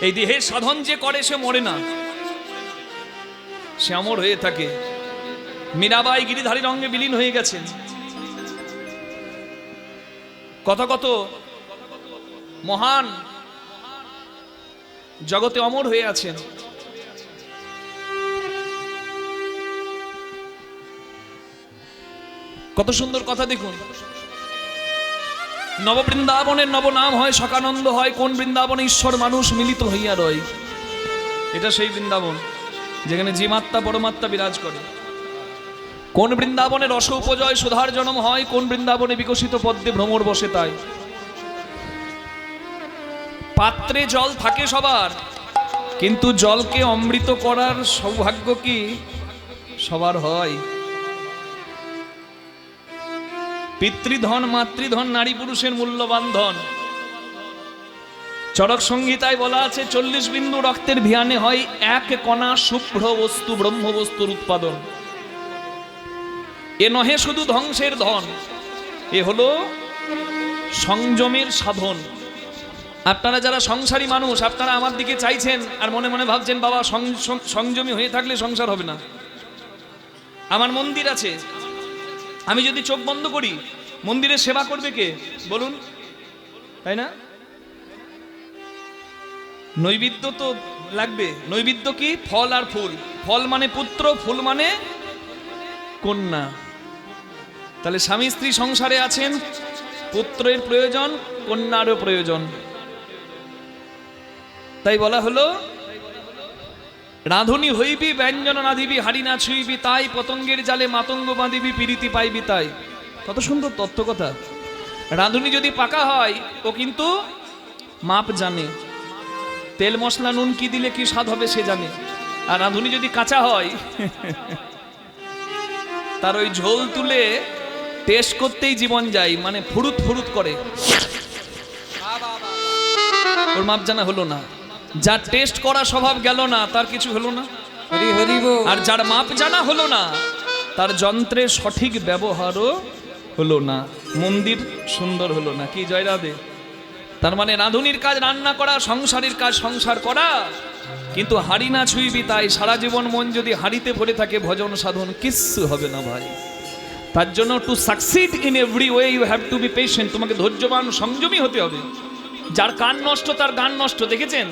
এই দেহের সাধন যে করে সে মরে না, সে অমর হয়ে থাকে। মীরাবাই গিরিধারী রঙ্গে বিলীন হয়ে গেছেন। কত কত মহান জগতে অমর হয়ে আছেন। কত সুন্দর কথা দেখুন। নববৃন্দাবনের নবনাম হয়, সকানন্দ হয়, কোন বৃন্দাবনে ঈশ্বর মানুষ মিলিত হইয়া রয়। এটা সেই বৃন্দাবন যেখানে জীবাত্মা পরমাত্মা বিরাজ করে। কোন বৃন্দাবনে রস উপজয় সুধার জন্ম হয়, কোন বৃন্দাবনে বিকশিত পদ্মে ভ্রমর বসে তাই। পাত্রে জল থাকে সবার, কিন্তু জলকে অমৃত করার সৌভাগ্য কি সবার হয়? পিতৃধন মাতৃধন নারী পুরুষের মূল্যবান ধন। চরক সংহিতায় বলা আছে 40 বিন্দু রক্তের ধ্যানে হয় এক কণা শুভ্র বস্তু ব্রহ্ম বস্তুর উৎপাদন। এ নহে শুধু ধ্বংসের ধন, এ হলো সংযমের সাধন। আপনারা যারা সংসারী মানুষ, আপনারা আমার দিকে চাইছেন আর মনে মনে ভাবছেন বাবা সংযমী হয়ে থাকলে সংসার হবে না। আমার মন্দির আছে, আমি যদি চোখ বন্ধ করি মন্দিরের সেবা করবে কে বলুন, তাই না? নৈবেদ্য তো লাগবে। নৈবেদ্য কি? ফল আর ফুল। ফল মানে পুত্র, ফুল মানে কন্যা। তাহলে স্বামী স্ত্রী সংসারে আছেন, পুত্রের প্রয়োজন, কন্যারও প্রয়োজন। তাই বলা হলো রাধুনি হইবি ব্যঞ্জন নাধিবি হাড়ি না ছুঁইবি তাই, পতঙ্গের জালে মাতঙ্গ বাঁধিবি পিরিতি পাইবি তাই। কত সুন্দর তত্ত্ব কথা। রাঁধুনি যদি পাকা হয় ও কিন্তু মাপ জানে, তেল মশলা নুন কি দিলে কি স্বাদ হবে সে জানে। আর রাঁধুনি যদি কাঁচা হয় তার ওই ঝোল তুলে টেস্ট করতেই জীবন যায়, মানে ফুরুত ফুরুত করে, ওর মাপ জানা হলো না। যার টেস্ট করা স্বভাব গেল না তার কিছু হলো না। হরি হরি বল। আর যার মাপ জানা হলো না তার যন্ত্রের সঠিক ব্যবহারও হলো না, মন্দির সুন্দর হলো না। কি জয় রাধে। তার মানে রাঁধুনির কাজ রান্না করা, সংসারের কাজ সংসার করা, কিন্তু হাড়ি না ছুঁইবি তাই। সারা জীবন মন যদি হাড়িতে ভরে থাকে ভজন সাধন কিচ্ছু হবে না ভাই। তার জন্য to succeed in every way you have to be patient. তোমাকে ধৈর্যবান সংযমী হতে হবে। যার কান নষ্ট তার গান নষ্ট। দেখেছেন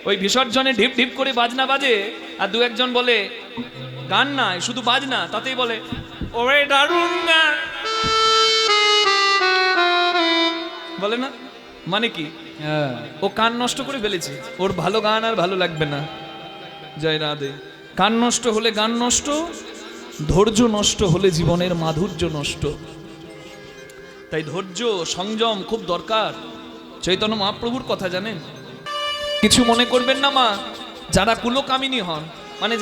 ওই বিসর্জনে ঢিপ ঢিপ করে বাজনা বাজে আর দু একজন বলে গান নাই শুধু বাজনা, তাতেই বলে ওরে দারুণ গান, বলে না? মানে কি? ও কান নষ্ট করে ফেলেছে, ওর ভালো গান আর ভালো লাগবে না। জয় রাধে। কান নষ্ট হলে গান নষ্ট, ধৈর্য নষ্ট হলে জীবনের মাধুর্য নষ্ট। তাই ধৈর্য সংযম খুব দরকার। চৈতন্য মহাপ্রভুর কথা জানেন? কিছু মনে করবেন না মা, যারা কুলকামিনী হন, মানে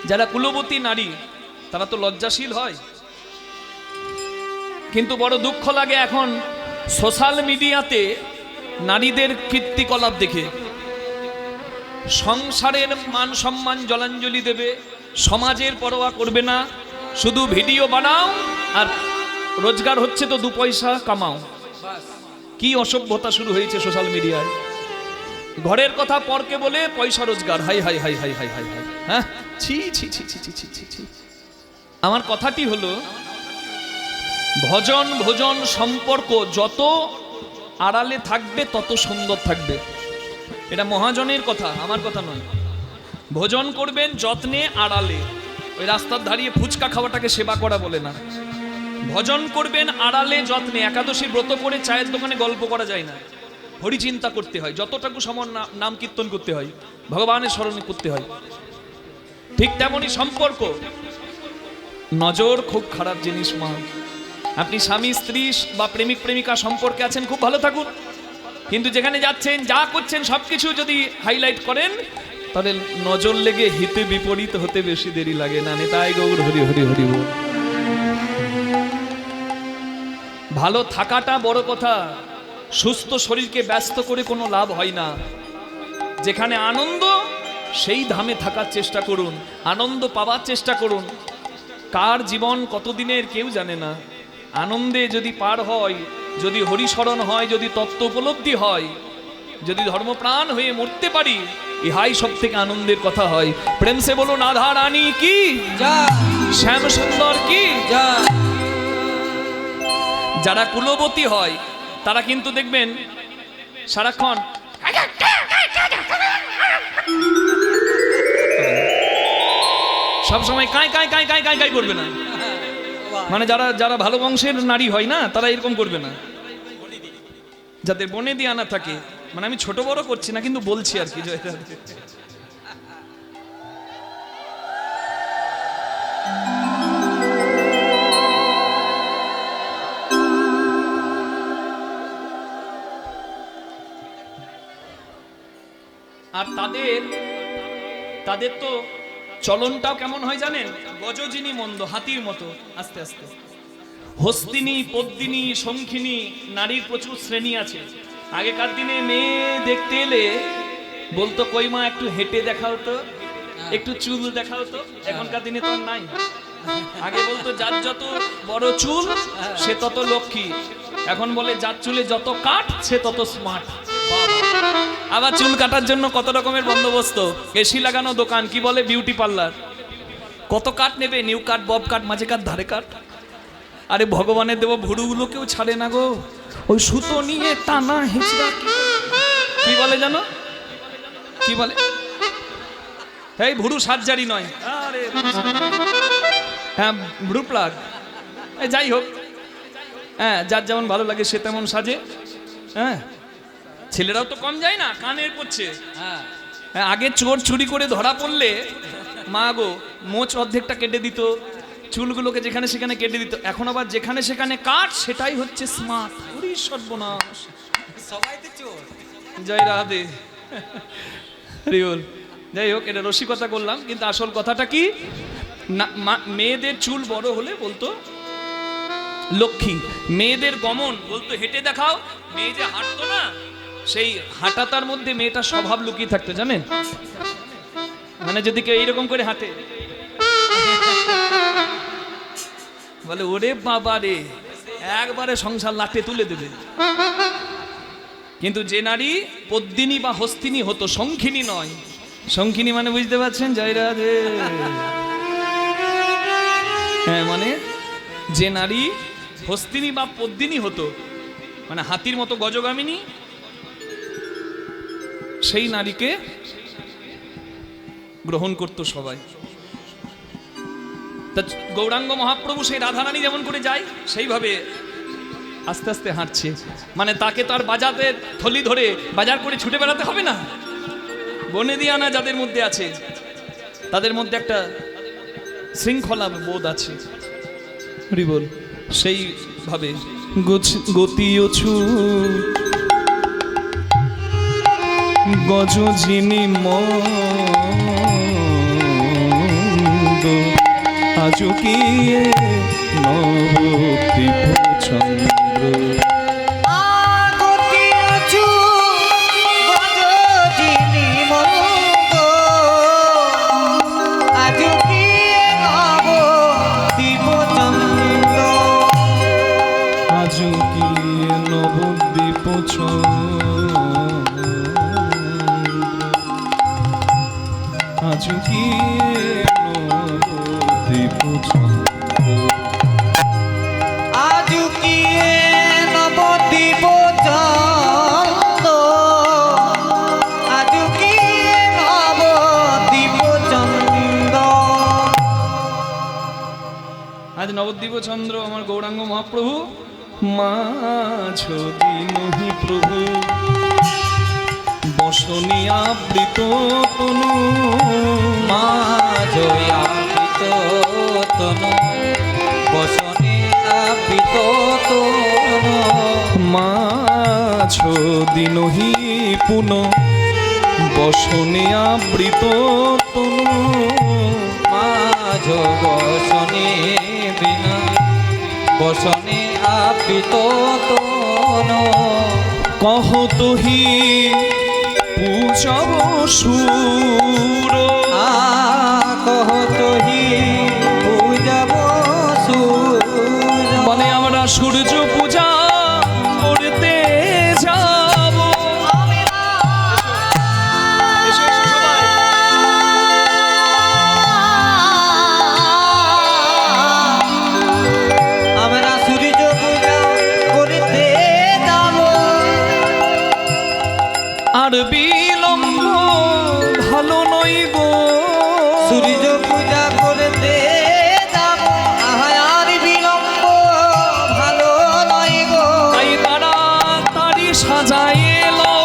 যারা কুলবতী নারী, তারা তো লজ্জাশীল হয়। কিন্তু বড় দুঃখ লাগে এখন সোশ্যাল মিডিয়াতে নারীদের কীর্তিকলাপ দেখে। সংসারের মান সম্মান জলাঞ্জলি দেবে, সমাজের পরোয়া করবে না, শুধু ভিডিও বানাও আর রোজগার হচ্ছে তো 2 পয়সা কামাও। কি অসভ্যতা শুরু হয়েছে সোশ্যাল মিডিয়ায়। ঘরের কথা পরকে বলে পয়সা রোজগার। High high high high high high high. হ্যাঁ, ছি ছি ছি ছি ছি ছি ছি। আমার কথাটি হলো ভজন ভোজন সম্পর্ক যত আড়ালে থাকবে তত সুন্দর থাকবে। এটা মহাজনের কথা, আমার কথা নয়। ভোজন করবেন যত্নে আড়ালে, ওই রাস্তার দাঁড়িয়ে ফুচকা খাওয়াটাকে সেবা করা বলে না। ভজন করবেন আড়ালে যত্নে। একাদশীর ব্রত করে চায়ের দোকানে গল্প করা যায় না, হরি চিন্তা করতে হয়। যতটুকু সময় নাম কীর্তন করতে হয়, ভগবানের স্মরণ করতে হয়। ঠিক তেমনই সম্পর্ক। নজর খুব খারাপ জিনিস মা। আপনি স্বামী স্ত্রী বা প্রেমিক প্রেমিকা সম্পর্কে আছেন, খুব ভালো থাকুন, কিন্তু যেখানে যাচ্ছেন যা করছেন সবকিছু যদি হাইলাইট করেন তাহলে নজর লেগে হিতে বিপরীত হতে বেশি দেরি লাগে না। নিতাই গৌর হরি হরি হরি বল। ভালো থাকাটা বড় কথা। সুস্থ শরীরকে ব্যস্ত করে কোনো লাভ হয় না। যেখানে আনন্দ সেই ধামে থাকার চেষ্টা করুন, আনন্দ পাওয়ার চেষ্টা করুন। কার জীবন কতদিনের কেউ জানে না। আনন্দে যদি পার হয়, যদি হরিস্মরণ হয়, যদি তত্ত্ব উপলব্ধি হয়, যদি ধর্মপ্রাণ হয়ে মরতে পারি, ইহাই সব থেকে আনন্দের কথা হয়। প্রেম সে বলো রাধা রানী কি জয়, শ্যাম সুন্দর কি জয়। যারা কুলবতী হয় তারা কিন্তু দেখবেন সারাক্ষণ সবসময় কাই কাই কাই কাই কাই কাই করবে না। মানে যারা ভালো বংশের নারী হয় না তারা এরকম করবে না। যাদের বনে দিয়ে আনা থাকে মানে আমি ছোট বড় করছি না, কিন্তু বলছি আর কি জয় রাধে। আর তাদের তো চলনটাও কেমন হয় জানেন? গজজিনী মন্দ, হাতির মতো আস্তে আস্তে। হস্তিনী, পদ্মিনী, শঙ্খিনী নারীর প্রচুর শ্রেণী আছে। আগেকার দিনে মেয়ে দেখতে এলে বলতো কই মা একটু হেঁটে দেখাও তো, একটু চুল দেখাও তো। এখনকার দিনে তো আর নাই। আগে বলতো যার যত বড় চুল সে তত লক্ষ্মী। এখন বলে যার চুলে যত কাট সে তত স্মার্ট। আবার চুল কাটার জন্য কত রকমের বন্দোবস্ত, এসি লাগানো দোকান, কি বলে বিউটি পার্লার। কত কাট নেবে? নিউ কাট, বব কাট, মাঝে কাট, ধারে কাট। আরে ভগবানের দেব ভুরুগুলো কেউ ছাড়ে না গো, ওই সুতো নিয়ে টানা হেঁচড়া। কি বলে জানো? কি বলে? এই ভুরু সার্জারি নয়, আরে হ্যাঁ ভুরু প্লাগ। যাই হোক, হ্যাঁ যার যেমন ভালো লাগে সে তেমন সাজে। হ্যাঁ ছেলেরাও তো কম যায় না, কানের পড়ছে। হ্যাঁ আগে চোর চুরি করে ধরা পড়লে মা গো মোচ অর্ধেকটা কেটে দিত, চুলগুলোকে যেখানে সেখানে কেটে দিত। এখন আবার যেখানে সেখানে কাট, সেটাই হচ্ছে স্মার্ট। ওরে সর্বনাশ, সবাই তো চোর। জয় রাধে। রিওল। যাই হোক, এটা রসিকতা করলাম, কিন্তু আসল কথাটা কি না, মেয়েদের চুল বড় হলে বলতো লক্ষ্মী, মেয়েদের গমন বলতো হেঁটে দেখাও। মেয়ে যে হাঁটতো না, সেই হাঁটাতার মধ্যে মেয়েটা স্বভাব লুকিয়ে থাকতো জানেন। মানে যদি কেউ এইরকম করে হাঁটে, বলে ওরে বাবা রে, একবারে সংসার লাটে তুলে দেবে। কিন্তু যে নারী পদ্মিনী বা হস্তিনী হতো, শঙ্খিনী নয়। শঙ্খিনী মানে বুঝতে পারছেন? জয় রাধে। হ্যাঁ মানে যে নারী হস্তিনী বা পদ্মিনী হতো, মানে হাতির মতো গজগামিনী, সেই নারীকে গ্রহণ করত সবাই। তা গৌরাঙ্গ মহাপ্রভু সেই রাধারানী যেমন করে যায়, সেইভাবে আস্তে আস্তে হাঁটছে। মানে তাকে তো আর বাজাতে থলি ধরে বাজার করে ছুটে বেড়াতে হবে না। বনে দিয়ানা যাদের মধ্যে আছে, তাদের মধ্যে একটা শৃঙ্খলা বোধ আছে। হরি বল। সেইভাবে গতিও ছু গজজিনী মন্দ, আজো কি নবদ্বীপ চন্দ্র। নবদ্বীপ আজ কি নবদ্বীপ আজ কি নবদ্বীপ চন্দ্র, আজ কি নবদ্বীপ চন্দ্র। আজ নবদ্বীপ চন্দ্র আমার গৌরাঙ্গ মহাপ্রভু। মাঝ দিনহি প্রভু বসনে আবৃত তনু, মাঝ আবৃত তনু, বসনে আবৃত তনু। মাঝ দিনহি পুন বসনে আবৃত তনু, মাঝ বসনে বিনা বসনে আবৃত তনু। কহ তোহি পূজব সুর, কহ তোহি পূজব সুর। বলে আমরা সূর্য পূজা করতে যাব। এসো এসো সবাই। আমরা সূর্য পূজা করতে যাব। আর বিলম্ব ভালো নয় গো, সূর্য পূজা করতে যাব। আর বিলম্ব ভালো নয় গো। তাই তাড়াতাড়ি সাজায় লও,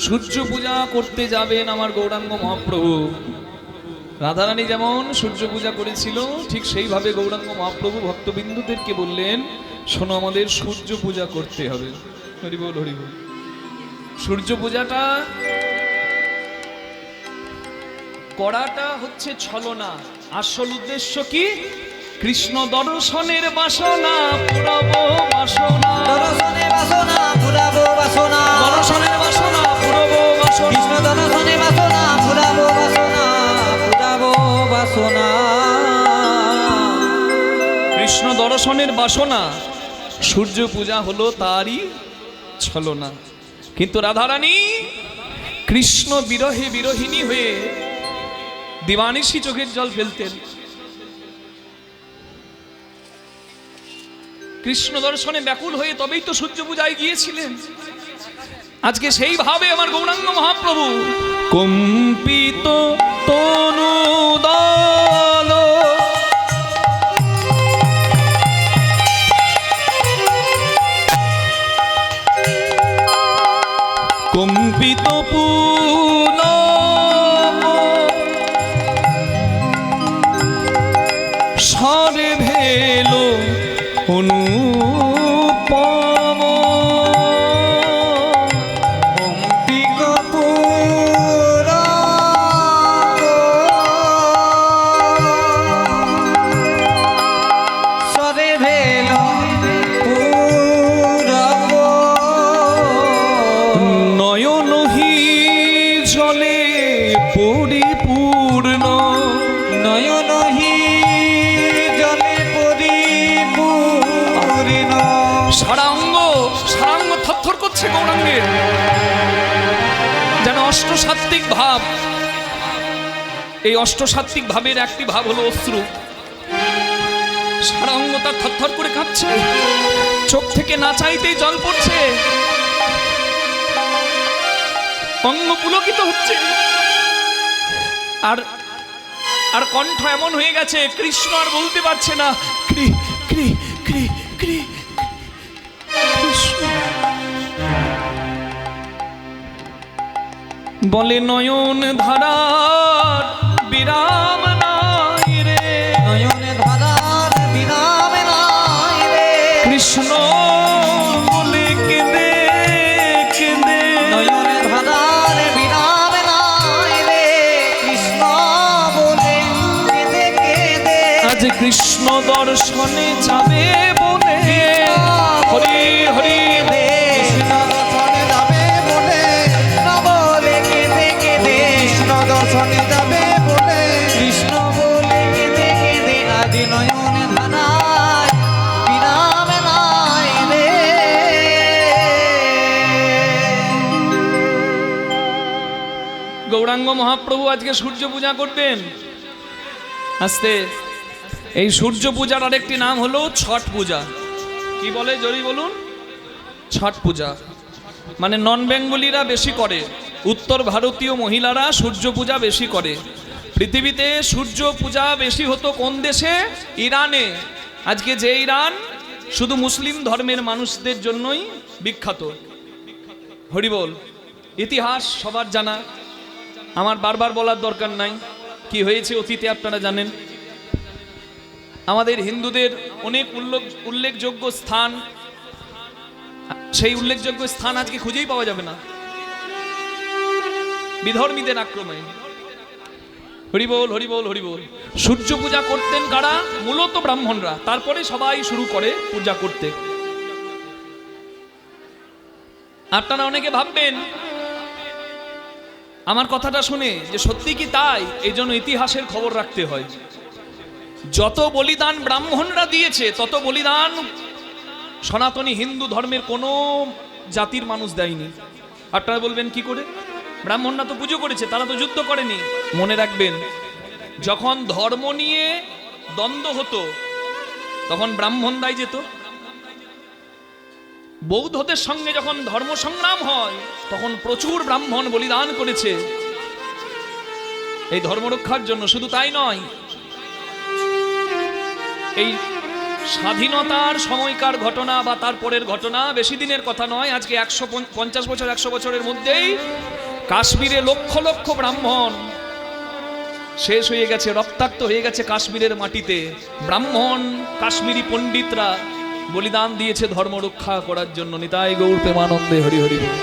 সূর্য পূজা করতে যাবেন আমার গৌরাঙ্গ মহাপ্রভু। রাধারানী যেমন সূর্য পূজা করেছিল, ঠিক সেইভাবে গৌরাঙ্গ মহাপ্রভু ভক্তবিন্দুদেরকে বললেন, শোনো, আমাদের সূর্য পূজা করতে হবে। হরি বল, হরি বল। সূর্য পূজাটা করাটা হচ্ছে ছলনা, আসল উদ্দেশ্য কি? কৃষ্ণ দর্শনের বাসনা পুরাবো বাসনা, দর্শনের বাসনা পুরাবো বাসনা, দর্শনের বাসনা পুরাবো বাসনা, কৃষ্ণ দর্শনের বাসনা পুরাবো বাসনা, পুরাবো বাসনা। কৃষ্ণ দর্শনের বাসনা, সূর্য পূজা হলো তারই ছলনা। কিন্তু রাধারানী কৃষ্ণ বিরহে বিরহিনী হয়ে দিবানিশি চোখের জল ফেলতেন। কৃষ্ণ দর্শনে ব্যাকুল হয়ে তবেই তো সূর্য পূজায় গিয়েছিলেন। আজকে সেইভাবে আমার গৌরাঙ্গ মহাপ্রভু কম্পিত তনুদল কম্পিত পুলক স্বরে ভেল অনুপম অম্বিক পুরাবো সরে ভেল পুরাবো নয়নহি জলে পরিপূর্ণ, নয়নহি জলে পরিপূর্ণ। সারাঙ্গ সারাঙ্গ থরথর করছে গৌরাঙ্গের, যেন অষ্টসাত্ত্বিক ভাব। এই অষ্টসাত্ত্বিক ভাবের একটি ভাব হলো অশ্রু। সারাঙ্গ তার থরথর করে কাঁপছে, চোখ থেকে না চাইতেই জল পড়ছে, অঙ্গ পুলকিত হচ্ছে। আর আর কণ্ঠ এমন হয়ে গেছে, কৃষ্ণ আর বলতে পারছে না, ক্রি ক্রি ক্রি ক্রি কৃষ্ণ। বলে নয়ন ধারার বিরাম নাই রে, নয়ন ধারার বিরাম নাই রে, কৃষ্ণ বলে কেঁদে কেঁদে, নয়ন ধারার বিরাম নাই রে, কৃষ্ণ বলে কেঁদে কেঁদে। আজ কৃষ্ণ দর্শনে যাবে বলে, হরি হরি কৃষ্ণ দর্শনে যাবে বলে, কৃষ্ণ বলে কেঁদে কেঁদে, কৃষ্ণ দর্শনে যাবে বলে, কৃষ্ণ বলে কেঁদে কেঁদে। আজ নয়ন ধারার বিরাম নাই রে। গৌরাঙ্গ মহাপ্রভু আজকে সূর্য পূজা করবেন। আস্তে, এই সূর্য পূজার আরেকটি নাম হলো ছট পূজা। কি বলে জরি বলুন? ছট পূজা মানে নন বেঙ্গলিরা বেশি করে, উত্তর ভারতীয় মহিলারা সূর্য পূজা বেশি করে। পৃথিবীতে সূর্য পূজা বেশি হতো কোন দেশে? ইরানে। আজকে যে ইরান শুধু মুসলিম ধর্মের মানুষদের জন্যই বিখ্যাত। হরিবল। ইতিহাস সবার জানা, আমার বারবার বলার দরকার নাই কি হয়েছে অতীতে, আপনারা জানেন। আমাদের হিন্দুদের অনেক উল্লেখযোগ্য স্থান, সেই উল্লেখযোগ্য স্থান আজকে খুঁজেই পাওয়া যাবে না বিধর্মীদের আক্রমণে। হরিবল হরিবল হরিবল। সূর্য পূজা করতেন কারা? মূলত ব্রাহ্মণরা, তারপরে সবাই শুরু করে পূজা করতে। আপনারা অনেকে ভাববেন আমার কথাটা শুনে যে সত্যি কি তাই, এই জন্য ইতিহাসের খবর রাখতে হয়। যত বলিদান ব্রাহ্মণরা দিয়েছে তত বলিদান সনাতনী হিন্দু ধর্মের কোনো জাতির মানুষ দেয়নি। আপনারা বলবেন কি করে? ব্রাহ্মণরা তো পুজো করেছে, তারা তো যুদ্ধ করেনি। মনে রাখবেন, যখন ধর্ম নিয়ে দ্বন্দ্ব হতো তখন ব্রাহ্মণ দায় যেত। বৌদ্ধদের সঙ্গে যখন ধর্ম সংগ্রাম হয় তখন প্রচুর ব্রাহ্মণ বলিদান করেছে এই ধর্ম রক্ষার জন্য। শুধু তাই নয়, এই স্বাধীনতার সময়কার ঘটনা বা তারপরের ঘটনা, বেশি দিনের কথা নয়, আজকে 150 বছর 100 বছরের মধ্যেই কাশ্মীরে লক্ষ লক্ষ ব্রাহ্মণ শেষ হয়ে গেছে, রক্তাক্ত হয়ে গেছে কাশ্মীরের মাটিতে। ব্রাহ্মণ কাশ্মীরি পণ্ডিতরা বলিদান দিয়েছে ধর্ম রক্ষা করার জন্য। নিতাই গৌর প্রেমানন্দে হরি হরি বল।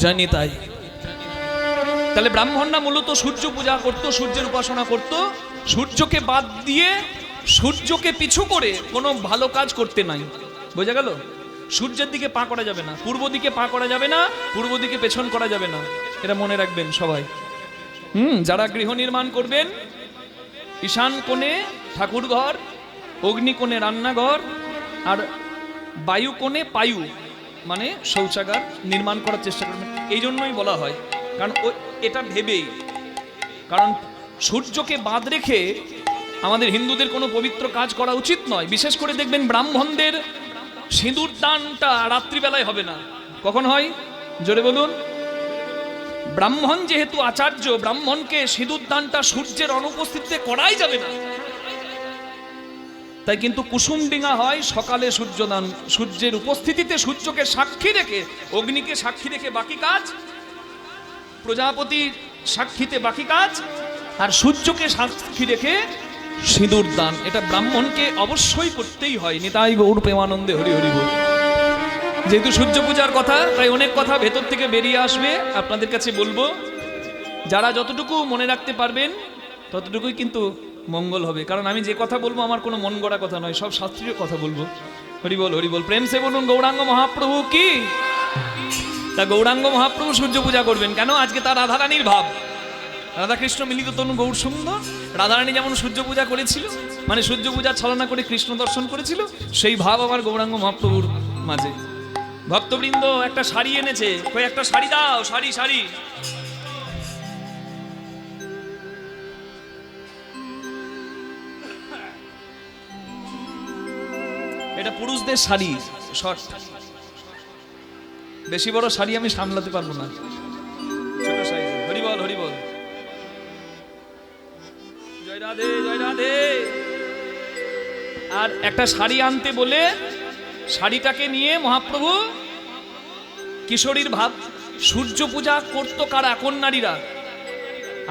জানি তাই। তাহলে ব্রাহ্মণরা মূলত সূর্য পূজা করত, সূর্যের উপাসনা করত, সূর্যকে বাদ দিয়ে সূর্যকে পিছু করে কোনো ভালো কাজ করতে নাই। বোঝা গেল? সূর্যের দিকে পা করা যাবে না, পূর্ব দিকে পা করা যাবে না, পূর্ব দিকে পেছন করা যাবে না, এটা মনে রাখবেন সবাই। যারা গৃহ নির্মাণ করবেন, ঈশান কোণে ঠাকুর ঘর, অগ্নি কোণে রান্নাঘর, আর বায়ু কোণে পায়ু মানে শৌচাগার নির্মাণ করার চেষ্টা করবেন। এই জন্যই বলা হয়, কারণ এটা ভেবেই, কারণ সূর্যকে বাদ রেখে আমাদের হিন্দুদের কোনো পবিত্র কাজ করা উচিত নয়। বিশেষ করে দেখবেন ব্রাহ্মণদের সিঁদুর দানটা রাত্রিবেলায় হবে না। কখন হয় জোরে বলুন? ব্রাহ্মণ যেহেতু আচার্য, ব্রাহ্মণকে সিঁদুর দানটা সূর্যের অনুপস্থিতিতে করাই যাবে না। তাই কিন্তু কুসুম ডিঙা হয় সকালে সূর্যদান, সূর্যের উপস্থিতিতে সূর্যকে সাক্ষী রেখে, অগ্নিকে সাক্ষী রেখে বাকি কাজ, প্রজাপতি সাক্ষীতে বাকি কাজ, আর সূর্যকে সাক্ষী রেখে সিঁদুর দান। এটা ব্রাহ্মণকে অবশ্যই করতেই হয়। নিতাই গৌর প্রেমানন্দে হরি হরি বল। যেহেতু সূর্য পূজার কথা, তাই অনেক কথা ভেতর থেকে বেরিয়ে আসবে, আপনাদের কাছে বলবো। যারা যতটুকু মনে রাখতে পারবেন ততটুকুই কিন্তু মঙ্গল হবে। কারণ আমি যে কথা বলবো আমার কোনো মন গড়া কথা নয়, সব শাস্ত্রীয় কথা বলবো। হরি বল হরি বল। প্রেম সে বলুন গৌরাঙ্গ মহাপ্রভু কি। তা গৌরাঙ্গ মহাপ্রভু সূর্য পূজা করবেন কেন? আজকে তার রাধারানীর ভাব, রাধাকৃষ্ণ মিলিত তনু গৌর সুন্দর। রাধারানী যেমন সূর্য পূজা করেছিল, মানে সূর্য পূজা ছলনা করে কৃষ্ণ দর্শন করেছিল, সেই ভাব আবার গৌরাঙ্গ মহাপ্রভুর মাঝে। ভক্তবৃন্দ একটা শাড়ি এনেছে, কই একটা শাড়ি দাও, শাড়ি শাড়ি। এটা পুরুষদের শাড়ি, শর্ট। বেশি বড় শাড়ি আমি সামলাতে পারবো না, ছোট সাইজ। হরি বল হরি বল। জয় রাধে জয় রাধে। আর একটা শাড়ি আনতে বলে শাড়িটাকে নিয়ে মহাপ্রভু কিশোরীর ভাব। সূর্য পূজা করতো কারা? কোন নারীরা?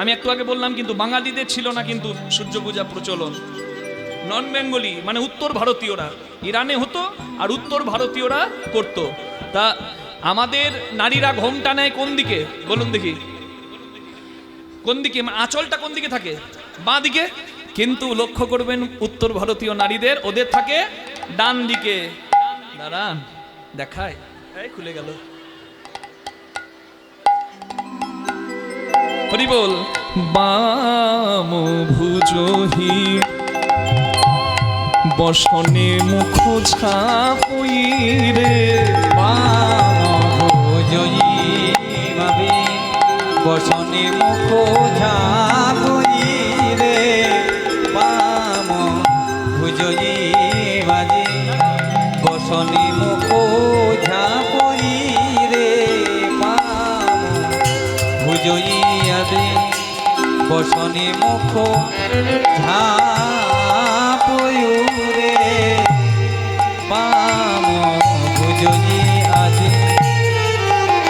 আমি একটু আগে বললাম, কিন্তু বাঙালিদের ছিল না কিন্তু সূর্য পূজা প্রচলন। নন বেঙ্গলি মানে উত্তর ভারতীয়রা, ইরানে হতো আর উত্তর ভারতীয়রা করত। তা আমাদের নারীরা ঘোমটা নেয় কোন দিকে বলুন দেখি? কোন দিকে? আঁচলটা কোন দিকে থাকে? বাঁ দিকে। কিন্তু লক্ষ্য করবেন উত্তর ভারতীয় নারীদের, ওদের থাকে ডান দিকে। দাঁড়ান দেখায়, এই খুলে গেল। হরি বল। বাম ভুজহি বসনে মুখ ছাপুই রে, জয়ী ভাবে বসনে মুখ ঝাঁকুই রে, বাম ভুজয়ী বাজে বসনে মুখ ঝাঁকুই রে, বাম ভুজয়ী আদে বসনে মুখ ঝাঁকুই রে, বাম ভুজয়ী আদে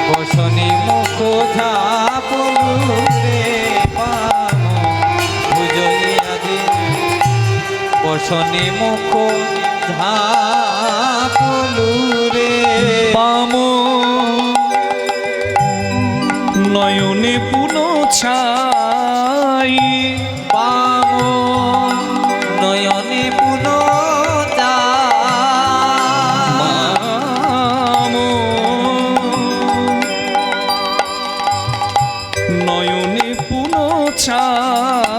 বসনে মুখ ঝাঁকুই রে, বাম ভুজয়ী আদে বসনে মুখ ঝাঁকুই রে, বাম নয়নে পুন ছাই, বাম নয়নে পুন বাম নয়নে পুন ছাই,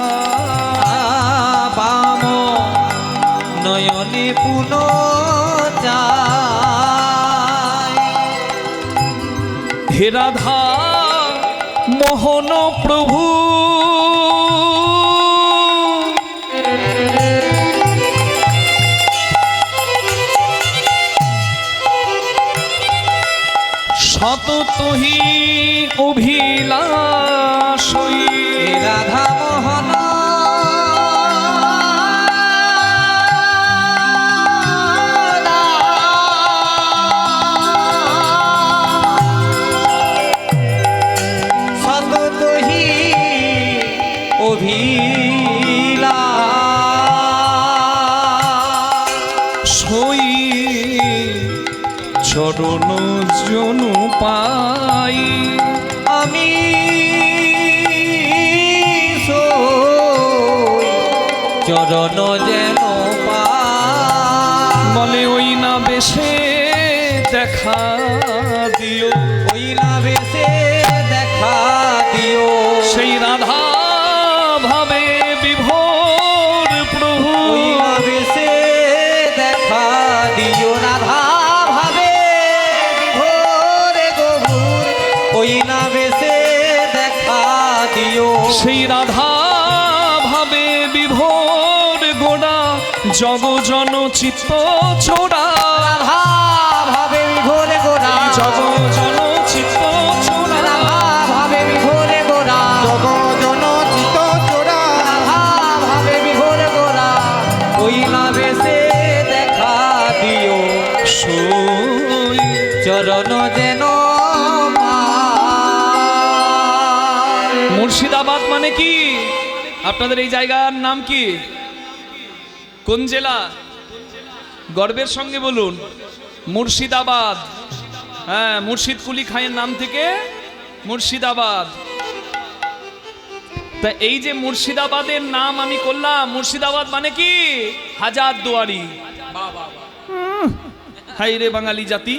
বাম নয়নে পুন হে রাধা মোহন প্রভু সততহি অভিলাষই, রাধা মোহন চরণ জনু পাই আমি সই চরণ যেন পাই বলে ওই না বেশে দেখা দিও ওই না বেশে দেখা দিও সেই রাধা ভাবে বিভোর প্রভু ওই না বেশে দেখা দিও রাধা ভাবে বিভোরে গভুর ওই না বেশে দেখা দিও সেই রাধা ভাবে বিভোর গোড়া জগজন চিত্ত ছোড়া রাধা ভাবে বিভোরে গোরা জগজন চিত্ত ছোড়া রাধা ভাবে বিভোরে গোরা জগজন চিত চোরা রাধা ভাবে বিভোরে গোরা ওই না বেশে দেখা দিও সই চরণ যেন পাই। মুর্শিদাবাদ মানে কি? আপনাদের এই জায়গার নাম কি? কোন জেলা? গর্বের সঙ্গে বলুন। মুর্শিদাবাদ। হ্যাঁ, মুর্শিদ কুলি খাঁয়ের নাম থেকে মুর্শিদাবাদ। তা এই যে মুর্শিদাবাদের নাম আমি করলাম, মুর্শিদাবাদ মানে কি? হাজার দুয়ারি। হাই রে বাঙালি জাতি,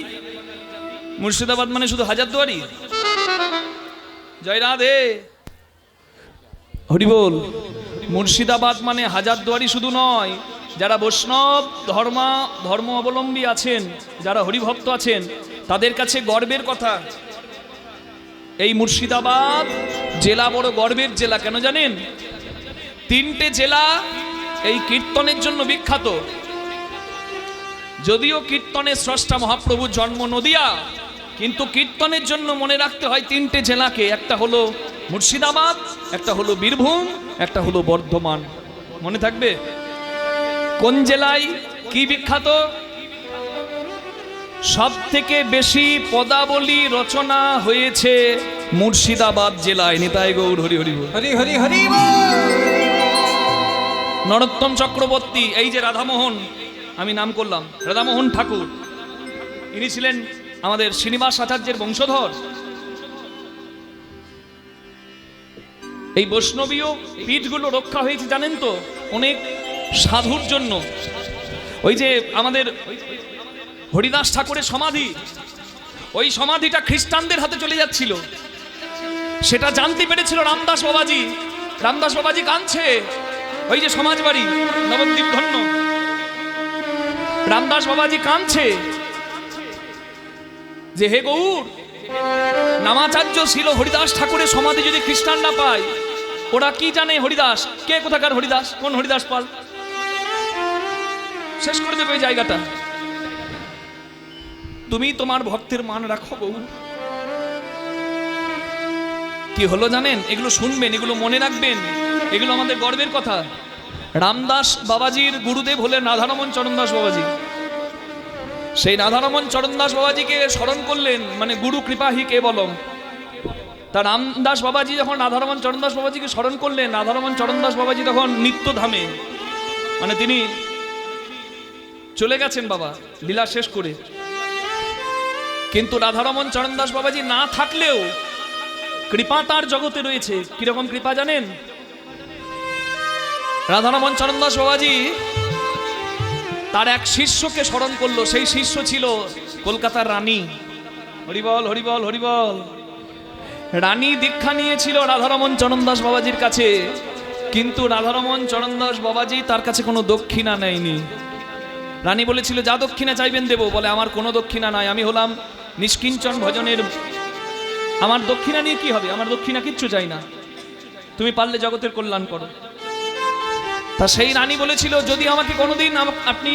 মুর্শিদাবাদ মানে শুধু হাজার দুয়ারি? জয় রাধে, হরি বল। মুর্শিদাবাদ মানে হাজার দুয়ারি শুধু নয়, যারা বৈষ্ণব ধর্ম অবলম্বী আছেন, যারা হরিভক্ত আছেন, তাদের কাছে গর্বের কথা। এই মুর্শিদাবাদ জেলা বড় গর্বের জেলা। কেন জানেন? তিনটে জেলা এই কীর্তনের জন্য বিখ্যাত। যদিও কীর্তনের স্রষ্টা মহাপ্রভুর জন্ম নদিয়া, কিন্তু কীর্তনের জন্য মনে রাখতে হয় তিনটে জেলাকে। একটা হলো মুর্শিদাবাদ, একটা হলো বীরভূম, একটা হলো বর্ধমান। মনে থাকবে? কোন জেলায় কি বিখ্যাত? সব থেকে বেশি পদাবলী রচনা হয়েছে মুর্শিদাবাদ জেলায়। নিতাই গৌর হরি হরি বল। হরি হরি হরি বল। নরোত্তম চক্রবর্তী, এই যে রাধামোহন আমি নাম করলাম, রাধামোহন ঠাকুর, ইনি ছিলেন আমাদের শ্রীনিবাস আচার্যের বংশধর। এই বৈষ্ণবীয় পীঠগুলো রক্ষা হয়েছে জানেন তো অনেক সাধুর জন্য। ওই যে আমাদের হরিদাস ঠাকুরের সমাধি, ওই সমাধিটা খ্রিস্টানদের হাতে চলে যাচ্ছিল, সেটা জানতে পেরেছিল রামদাস বাবাজি। রামদাস বাবাজি কাঁদছে, ওই যে সমাজবাড়ি নবদ্বীপ ধন্য, রামদাস বাবাজি কাঁদছে যে হে গৌর, নামাচার্য ছিল হরিদাস ঠাকুরের সমাধি যদি খ্রিস্টানরা পায়, ওরা কি জানে হরিদাস কে, কোথাকার হরিদাস, কোন হরিদাস পাল, শেষ করে দেবে ওই জায়গাটা। তুমি তোমার ভক্তের মান রাখো গৌর। কি হলো জানেন? এগুলো শুনবেন, এগুলো মনে রাখবেন, এগুলো আমাদের গর্বের কথা। রামদাস বাবাজির গুরুদেব হলেন রাধারমণ চরণদাস বাবাজি। সেই রাধারমণ চরণদাস বাবাজিকে স্মরণ করলেন, মানে গুরু কৃপাহি কে বলম। তা রামদাস বাবাজি যখন রাধারমণ চরণদাস বাবাজিকে স্মরণ করলেন, রাধারমণ চরণদাস বাবাজি তখন নিত্যধামে, মানে তিনি চলে গেছেন বাবা লীলা শেষ করে। কিন্তু রাধারমণ চরণদাস বাবাজি না থাকলেও কৃপা তার জগতে রয়েছে। কিরকম কৃপা জানেন? রাধারমণ চরণদাস বাবাজি তার এক শিষ্যকে স্মরণ করলো। সেই শিষ্য ছিল কলকাতার রানী। হরিবল হরিবল হরিবল। রানী দীক্ষা নিয়েছিল রাধারমণ চরণদাস বাবাজির কাছে, কিন্তু রাধারমণ চরণদাস বাবাজি তার কাছে কোনো দক্ষিণা নেয়নি। রানী বলেছিল যা দক্ষিণা চাইবেন দেব। বলে আমার কোনো দক্ষিণা নাই, আমি হলাম নিষ্কিঞ্চন ভজনের, আমার দক্ষিণা নিয়ে কি হবে, আমার দক্ষিণা কিচ্ছু চাই না, তুমি পারলে জগতের কল্যাণ করো। তা সেই রানী বলেছিল যদি আমাকে কোনোদিন আপনি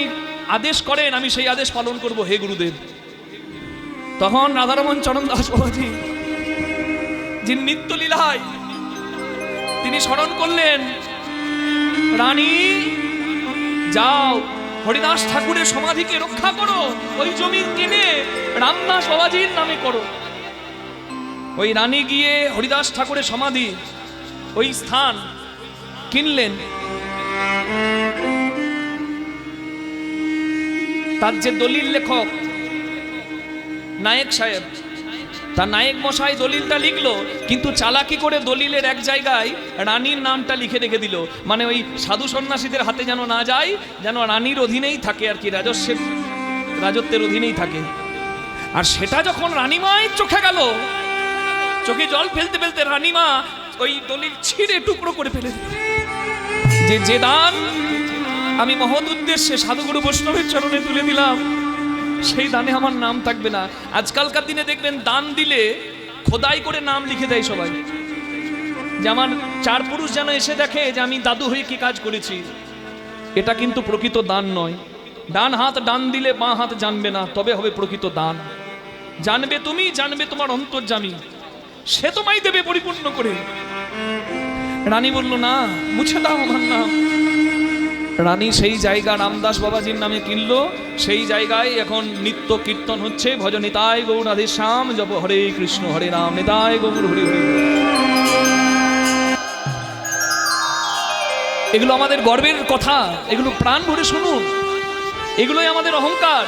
আদেশ করেন আমি সেই আদেশ পালন করব হে গুরুদেব। তখন রাধারমণ চরণদাস বাবাজি যিনি নিত্য লীলায়, তিনি স্মরণ করলেন, রানী যাও হরিদাস ঠাকুরের সমাধিকে রক্ষা করো, ওই জমি কিনে রামদাস বাবাজির নামে করো। ওই রানী গিয়ে হরিদাস ঠাকুরের সমাধি, ওই স্থান কিনলেন। তার যে দলিল লেখক নায়েক সাহেব, তার নায়েক মশাই দলিলটা লিখলো, কিন্তু চালাকি করে দলিলের এক জায়গায় রানীর নামটা লিখে রেখে দিল, মানে ওই সাধু সন্ন্যাসীদের হাতে যেন না যায়, যেন রানীর অধীনেই থাকে আর কি, রাজত্বের অধীনেই থাকে। আর সেটা যখন রানীমায়ের চোখে গেল, চোখে জল ফেলতে ফেলতে রানীমা ওই দলিল ছিঁড়ে টুকরো করে ফেলে দিল, যে দান আমি মহৎ উদ্দেশ্যে সাধুগুরু বৈষ্ণবের চরণে তুলে দিলাম, সেই দানে আমার নাম থাকবে না। আজকালকার দিনে দেখবেন দান দিলে খোদাই করে নাম লিখে দেয় সবাই, যে আমার চার পুরুষ যেন এসে দেখে যে আমি দাদু হয়ে কি কাজ করেছি। এটা কিন্তু প্রকৃত দান নয়। ডান হাত ডান দিলে বাঁ হাত জানবে না, তবে হবে প্রকৃত দান। জানবে তুমি, জানবে তোমার অন্তর্যামী, সে তোমায় দেবে পরিপূর্ণ করে। রানী বলল না, মুছে দাও আমার নাম। রানী সেই জায়গা রামদাস বাবাজির নামে কিনলো, সেই জায়গায় এখন নিত্য কীর্তন হচ্ছে, ভজ নিতাই গৌর রাধে শ্যাম, জপ হরে কৃষ্ণ হরে রাম, নিতাই গৌর হরি হরি। এগুলো আমাদের গর্বের কথা, এগুলো প্রাণ ভরে শুনুন, এগুলোই আমাদের অহংকার।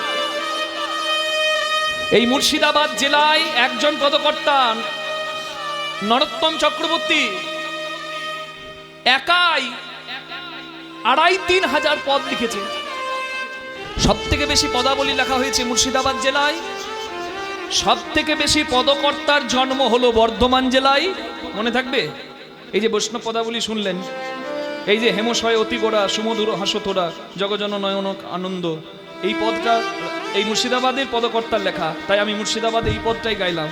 এই মুর্শিদাবাদ জেলায় একজন পদকর্তা নরোত্তম চক্রবর্তী একাই 2,500-3 হাজার পদ লিখেছে। সব থেকে বেশি পদাবলী লেখা হয়েছে মুর্শিদাবাদ জেলায়। সব থেকে বেশি পদকর্তার জন্ম হলো বর্ধমান জেলায়। মনে থাকবে, এই যে বৈষ্ণব পদাবলী শুনলেন, এই যে হেমশয় অতি গোড়া সুমধুর হাসতোরা জগজন নয়ন আনন্দ, এই পদটা এই মুর্শিদাবাদের পদকর্তার লেখা। তাই আমি মুর্শিদাবাদে এই পদটাই গাইলাম।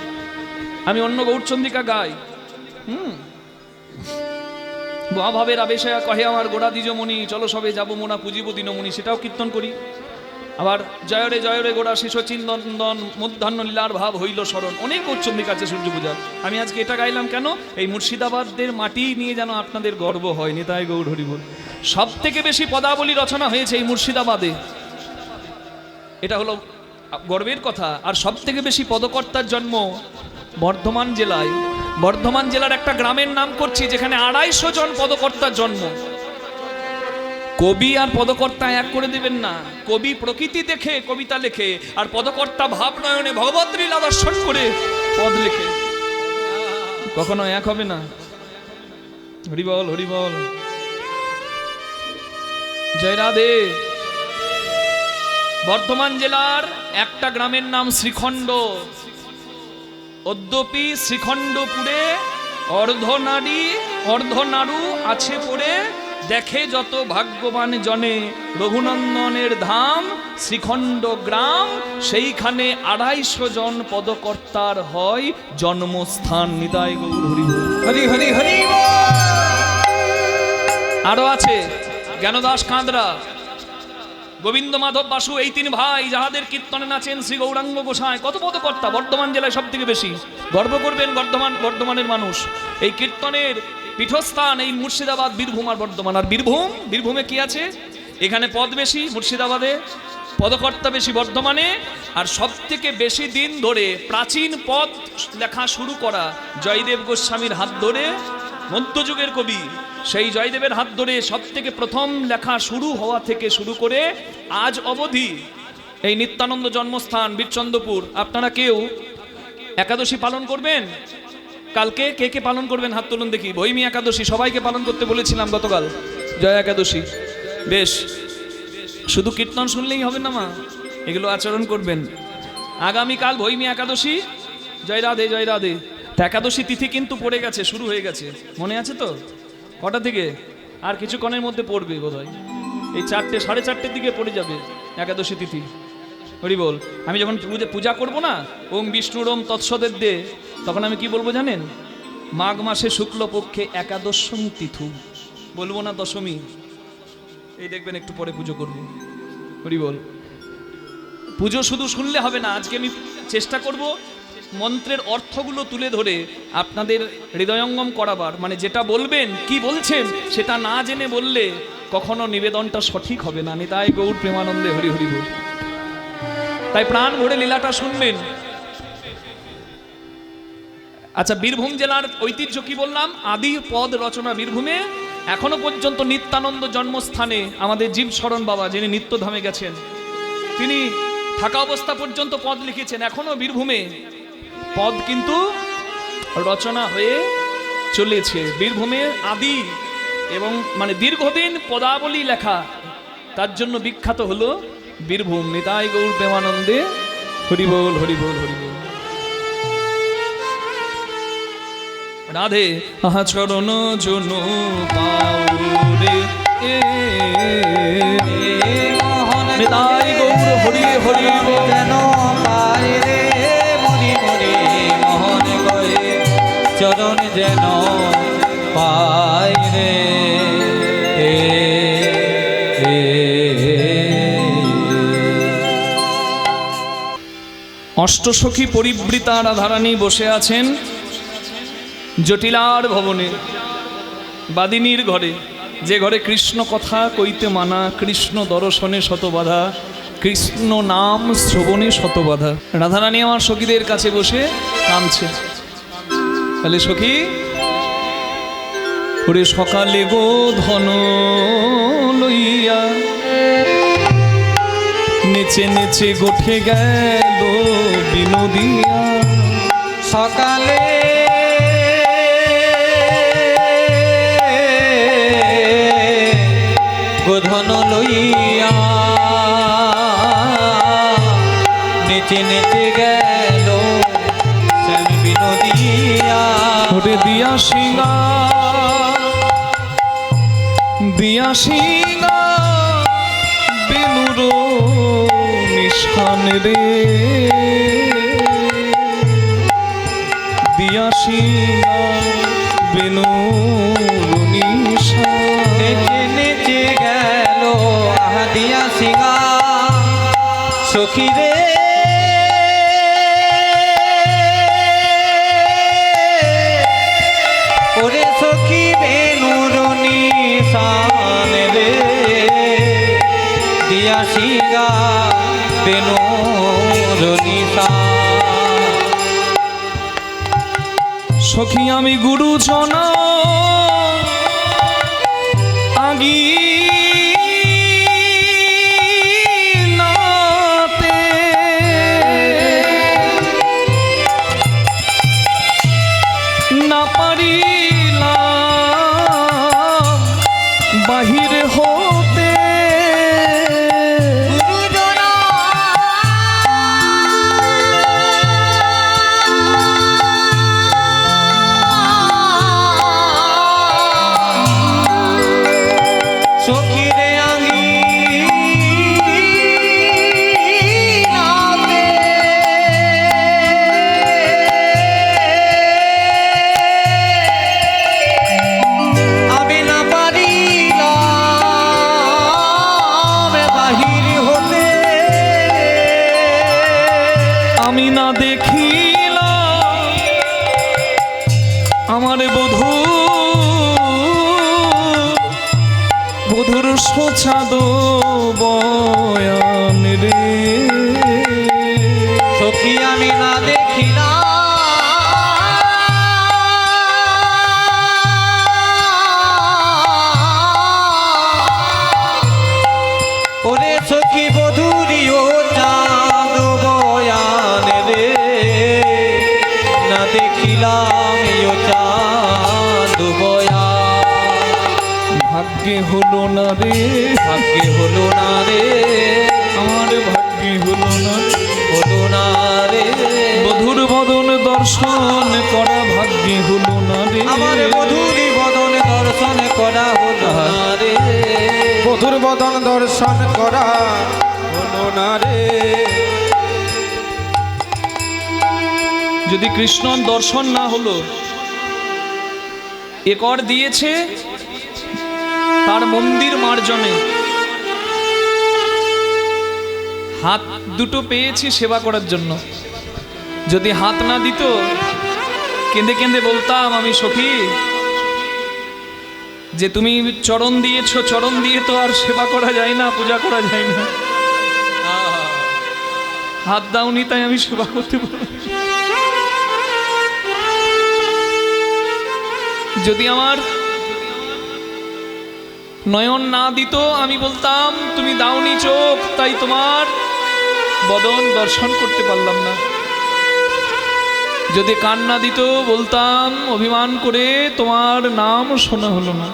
আমি অন্য গৌরচন্দ্রিকা গাই, ভাবের আবেশে কহে আমার গোড়া দ্বিজমণি, চলো সবে যাবো মোনা পুজিব দিনমণি, সেটাও কীর্তন করি। আবার জয় রে গোড়া শিশু চিন্দন মধ্যাহ্ন লীলার ভাব হইল স্মরণ, অনেক গৌরচন্দ্রিকা আছে সূর্য পূজার। আমি আজকে এটা গাইলাম কেন? এই মুর্শিদাবাদের মাটি নিয়ে যেন আপনাদের গর্ব হয়। নিতাই গৌর হরি বল। সব থেকে বেশি পদাবলী রচনা হয়েছে এই মুর্শিদাবাদে, এটা হলো গর্বের কথা। আর সব থেকে বেশি পদকর্তার জন্ম বর্ধমান জেলায়। বর্ধমান জেলার একটা গ্রামের নাম করছি, যেখানে 250 জন পদকর্তার জন্ম। কবি আর পদকর্তা এক করে দেবেন না। কবি প্রকৃতি দেখে কবিতা লেখে, আর পদকর্তা ভাব নয়নে ভগবত লীলা দর্শন করে পদ লেখে, কখনো এক হবে না। হরিবল হরিবল, জয় রাধে। বর্ধমান জেলার একটা গ্রামের নাম শ্রীখণ্ড। অদ্যপি শ্রীখণ্ডপুরে অর্ধনাড়ু আছে পড়ে, দেখে যত ভাগ্যবান জনে রঘুনন্দনের ধাম শ্রীখণ্ড গ্রাম, সেইখানে 250 জন পদকর্তার হয় জন্মস্থান। নিতাই গৌর হরি হরি হরি হরি। আরো আছে জ্ঞানদাস কাঁদরা, গোবিন্দ মাধব বাসু, এই 3 ভাই যাহাদের কীর্তনে নাচেন শ্রী গৌরাঙ্গ গোসাই। কত পদকর্তা! বর্ধমান জেলায় সব থেকে বেশি। গর্ব করবেন বর্ধমানের মানুষ। এই কীর্তনের পীঠস্থান এই মুর্শিদাবাদ, বীরভূম আর বর্ধমান। আর বীরভূমে কি আছে? এখানে পদ বেশি মুর্শিদাবাদে, পদকর্তা বেশি বর্ধমানে। আর সব থেকে বেশি দিন ধরে প্রাচীন পদ লেখা শুরু করা জয়দেব গোস্বামীর হাত ধরে, মধ্যযুগের কবি, সেই জয়দেবের হাত ধরে সব থেকে প্রথম লেখা শুরু হওয়া থেকে শুরু করে আজ অবধি এই নিত্যানন্দ জন্মস্থান বীরচন্দ্রপুর। আপনারা কেউ একাদশী পালন করবেন? কালকে কে কে পালন করবেন হাত তুলুন দেখি। ভৈমী একাদশী সবাইকে পালন করতে বলেছিলাম গতকাল। জয় একাদশী। বেশ, শুধু কীর্তন শুনলেই হবে না মা, এগুলো আচরণ করবেন। আগামীকাল ভৈমী একাদশী। জয় রাধে জয় রাধে। একাদশী তিথি কিন্তু পড়ে গেছে, শুরু হয়ে গেছে, মনে আছে তো? কটা থেকে? আর কিছুক্ষণের মধ্যে পড়বে বোধহয়, এই 4টে 4:30 দিকে পড়ে যাবে একাদশী তিথি। হরি বল। আমি যখন পূজা করব না, ওম বিষ্ণুর ওম তৎসদের দে, তখন আমি কি বলবো জানেন? মাঘ মাসে শুক্লপক্ষে একাদশম তিথু, বলবো না দশমী। এই দেখবেন একটু পরে পুজো করব। হরি বল। পুজো শুধু শুনলে হবে না, আজকে আমি চেষ্টা করব মন্ত্রের অর্থগুলো তুলে ধরে আপনাদের হৃদয়ঙ্গম করাবার। মানে যেটা বলবেন, কি বলছেন সেটা না জেনে বললে কখনো নিবেদনটা সঠিক হবে না। নিতাই গৌর প্রেমানন্দে হরি হরি বল। তাই প্রাণ ভরে লীলাটা শুনবেন। আচ্ছা, বীরভূম জেলার ঐতিহ্য কি বললাম? আদি পদ রচনা বীরভূমে। এখনো পর্যন্ত নিত্যানন্দ জন্মস্থানে আমাদের জীবশরণ বাবা, যিনি নিত্যধামে গেছেন, তিনি থাকা অবস্থা পর্যন্ত পদ লিখেছেন। এখনো বীরভূমে পদ কিন্তু রচনা হয়ে চলেছে। বীরভূমের আদি এবং মানে দীর্ঘদিন পদাবলী লেখা, তার জন্য বিখ্যাত হলো বীরভূম। নিতাই গৌর প্রেমানন্দে হরিবোল হরিবোল হরিবোল। রাধে আচরণ জন পাউরে নিতাই গৌর হরি হরি যেন পাই রে মরি মরি মোহন গয়ে চরণ যেন পাই রে অষ্টসখী পরিবৃতা রাধারানী বসে আছেন জটিলার ভবনে, বাদিনীর ঘরে, যে ঘরে কৃষ্ণ কথা কইতে মানা, কৃষ্ণ দর্শনে শতবাধা, কৃষ্ণ নাম শ্রবণে শতবাধা। রাধারানী আমার সখীদের কাছে বসে কাঁদছে। তাহলে সখী, ওরে সকালে গো ধন লইয়া নেচে নেচে গোঠে গেল বিনোদিয়া। সকালে গোধন লইয়া নেচে নেচে গেল শ্যাম বিনোদিয়া। ওরে দিয়া সিংহা দিয়া সিংহা বেনুর নিশান রে, দিয়া সিংহা বেনুর নিশান। নেচে নেচে গেল আহা দিয়া সিংহা সখী রে। ওরে সখী বেনুর নিশান রে, দিয়া সিংহা বেনুর নিশান। সখী আমি গুরুজনা আগি নাতে না পারিলাম বাহির হতে। সখীরে আঙ্গি নাতে আমি না পারিলাম বাহির হতে। আমি না দেখিলাম আমার বধূ বধুর সোছাদ বয়ান রে। সখী আমি না দেখিলাম ওরে সখী বধুরিও চাঁদ বয়ান রে, না দেখিলাম ইও চাঁদ বয়ান। ভাগ্যে হলো না রে, ভাগ্যে হলো না রে, আমার ভাগ্যে হলো না, হলো না রে। বধুর বদন দর্শন করা ভাগ্যে হলো না রে, আমার বধূরি বদন দর্শন করা হলো না রে, বধুর বদন দর্শন করা হলো না রে। যদি কৃষ্ণ দর্শন না হলো, এ কর দিয়েছে তার মন্দির মার্জনে, হাত দুটো পেয়েছি সেবা করার জন্য। যদি হাত না দিত, কেঁদে কেঁদে বলতাম আমি সখী যে তুমি চরণ দিয়েছো, চরণ দিয়ে তো আর সেবা করা যায় না, পূজা করা যায় না। হাত দাওনি তাই আমি সেবা করতে পারি। যদি আমার নয়ন না দিত, আমি বলতাম তুমি দাওনি চোখ তাই তোমার বদন দর্শন করতে পারলাম না। যদি কান্না দিত বলতাম অভিমান করে তোমার নাম শোনা হলো না।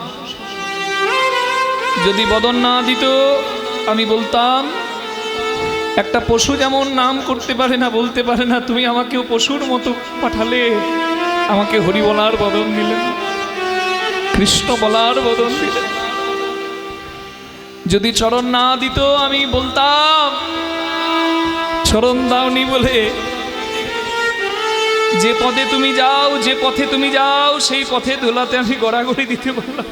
যদি বদন না দিত আমি বলতাম একটা পশু যেমন নাম করতে পারে না, বলতে পারে না, তুমি আমাকেও পশুর মতো পাঠালে, আমাকে হরি বলার বদন দিলেন, কৃষ্ণ বলার বদন দিলেন। যদি চরণ না দিত আমি বলতাম চরণ দাওনি বলে যে পদে তুমি যাও, যে পথে তুমি যাও সেই পথে ধুলাতে আমি গড়াগড়ি দিতে পারলাম,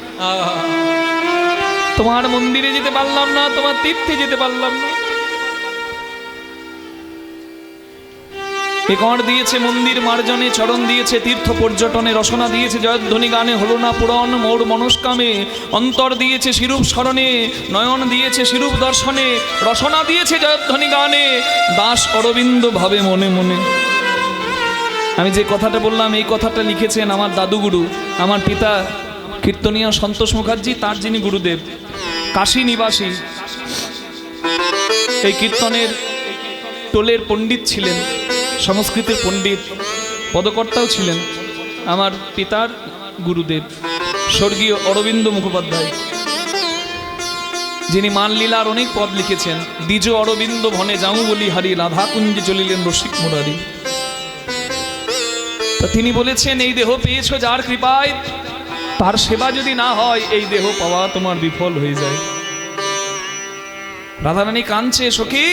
তোমার মন্দিরে যেতে পারলাম না, তোমার তীর্থে যেতে পারলাম না। একর দিয়েছে মন্দির মার্জনে, চরণ দিয়েছে তীর্থ পর্যটনে, রসনা দিয়েছে জয়ধ্বনি গানে, হলো না পূরণ মোর মনস্কামে, অন্তর দিয়েছে শিরূপ স্মরণে, নয়ন দিয়েছে শিরূপ দর্শনে, রসনা দিয়েছে জয়ধ্বনি গানে, দাস অরবিন্দ ভাবে মনে মনে। আমি যে কথাটা বললাম এই কথাটা লিখেছেন আমার দাদুগুরু, আমার পিতা কীর্তনীয় সন্তোষ মুখার্জি, তার যিনি গুরুদেব, কাশী নিবাসী, এই কীর্তনের টোলের পণ্ডিত ছিলেন, সংস্কৃতের পণ্ডিত, পদকর্তাও ছিলেন আমার পিতার গুরুদেব স্বর্গীয় অরবিন্দ মুখোপাধ্যায়, যিনি মানলীলার অনেক পদ লিখেছেন। দ্বিজ অরবিন্দ ভনে যাও বলি হারি, রাধা কুঞ্জে চলিলেন রসিক মুরারি। তা তিনি বলেছেন এই দেহ পেয়েছো যার কৃপায়, তার সেবা যদি না হয় এই দেহ পাওয়া তোমার বিফল হয়ে যায়। রাধারানী কাঁদছে, সখী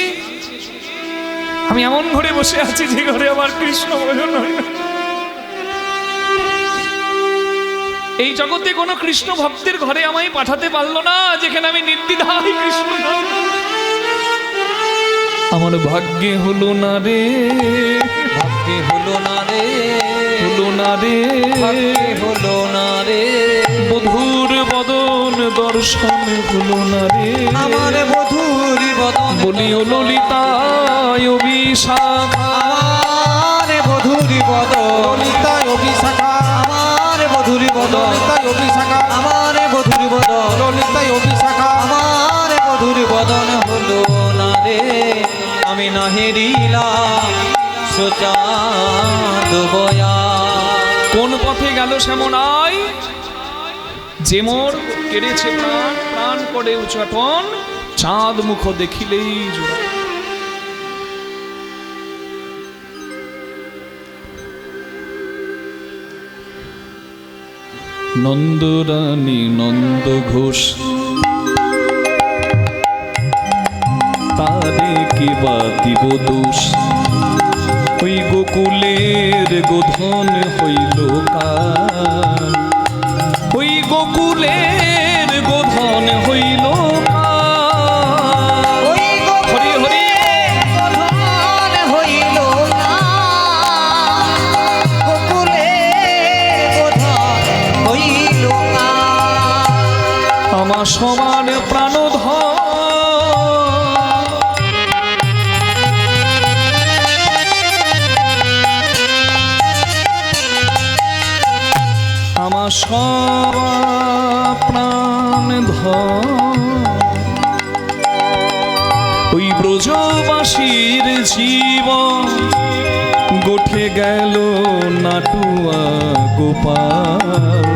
আমি এমন ঘরে বসে আছি যে ঘরে আমার কৃষ্ণ ভজন হয় না। এই জগতে কোনো কৃষ্ণ ভক্তের ঘরে আমায় পাঠাতে পারলো না যেখানে আমি নির্দ্বিধায় কৃষ্ণ নাম। আমার ভাগ্যে হলো না রে, ভাগ্যে হলো না রে, হলো না রে, ভাগ্যে হলো না রে, বধুর বদন দর্শন হলো না রে, আমার মধুর বদন বলিও ললিতায় অভিশাখা, আমার মধুর বদন ললিতায় অভিশাখা, আমার মধুর বদন ললিতায় অভিশাখা, আমার মধুর বদন ললিতায় অভিশাখা, আমার মধুর বদন হলো না রে, আমি না হেরিলাম সোচাঁদ বয়া। কোন পথে গেল শ্যামনাই, যে মোর কেড়েছে প্রাণ, প্রাণ করে উচ্চাটন, চাঁদ মুখ দেখিলেই জোড়া। নন্দরানী নন্দ ঘোষ তারে কি বা দিব দোষ, ওই গোকুলের গোধন হইল কাল, ওই গোকুলের গোধন হইল কাল। হরি হরি গোধন হইল না, গোকুলের গোধন হইল না, আমার সমান প্রাণধন, আমার সব প্রাণ ধন, ওই ব্রজবাসীর জীবন গোঠে গেল নাটুয়া গোপাল।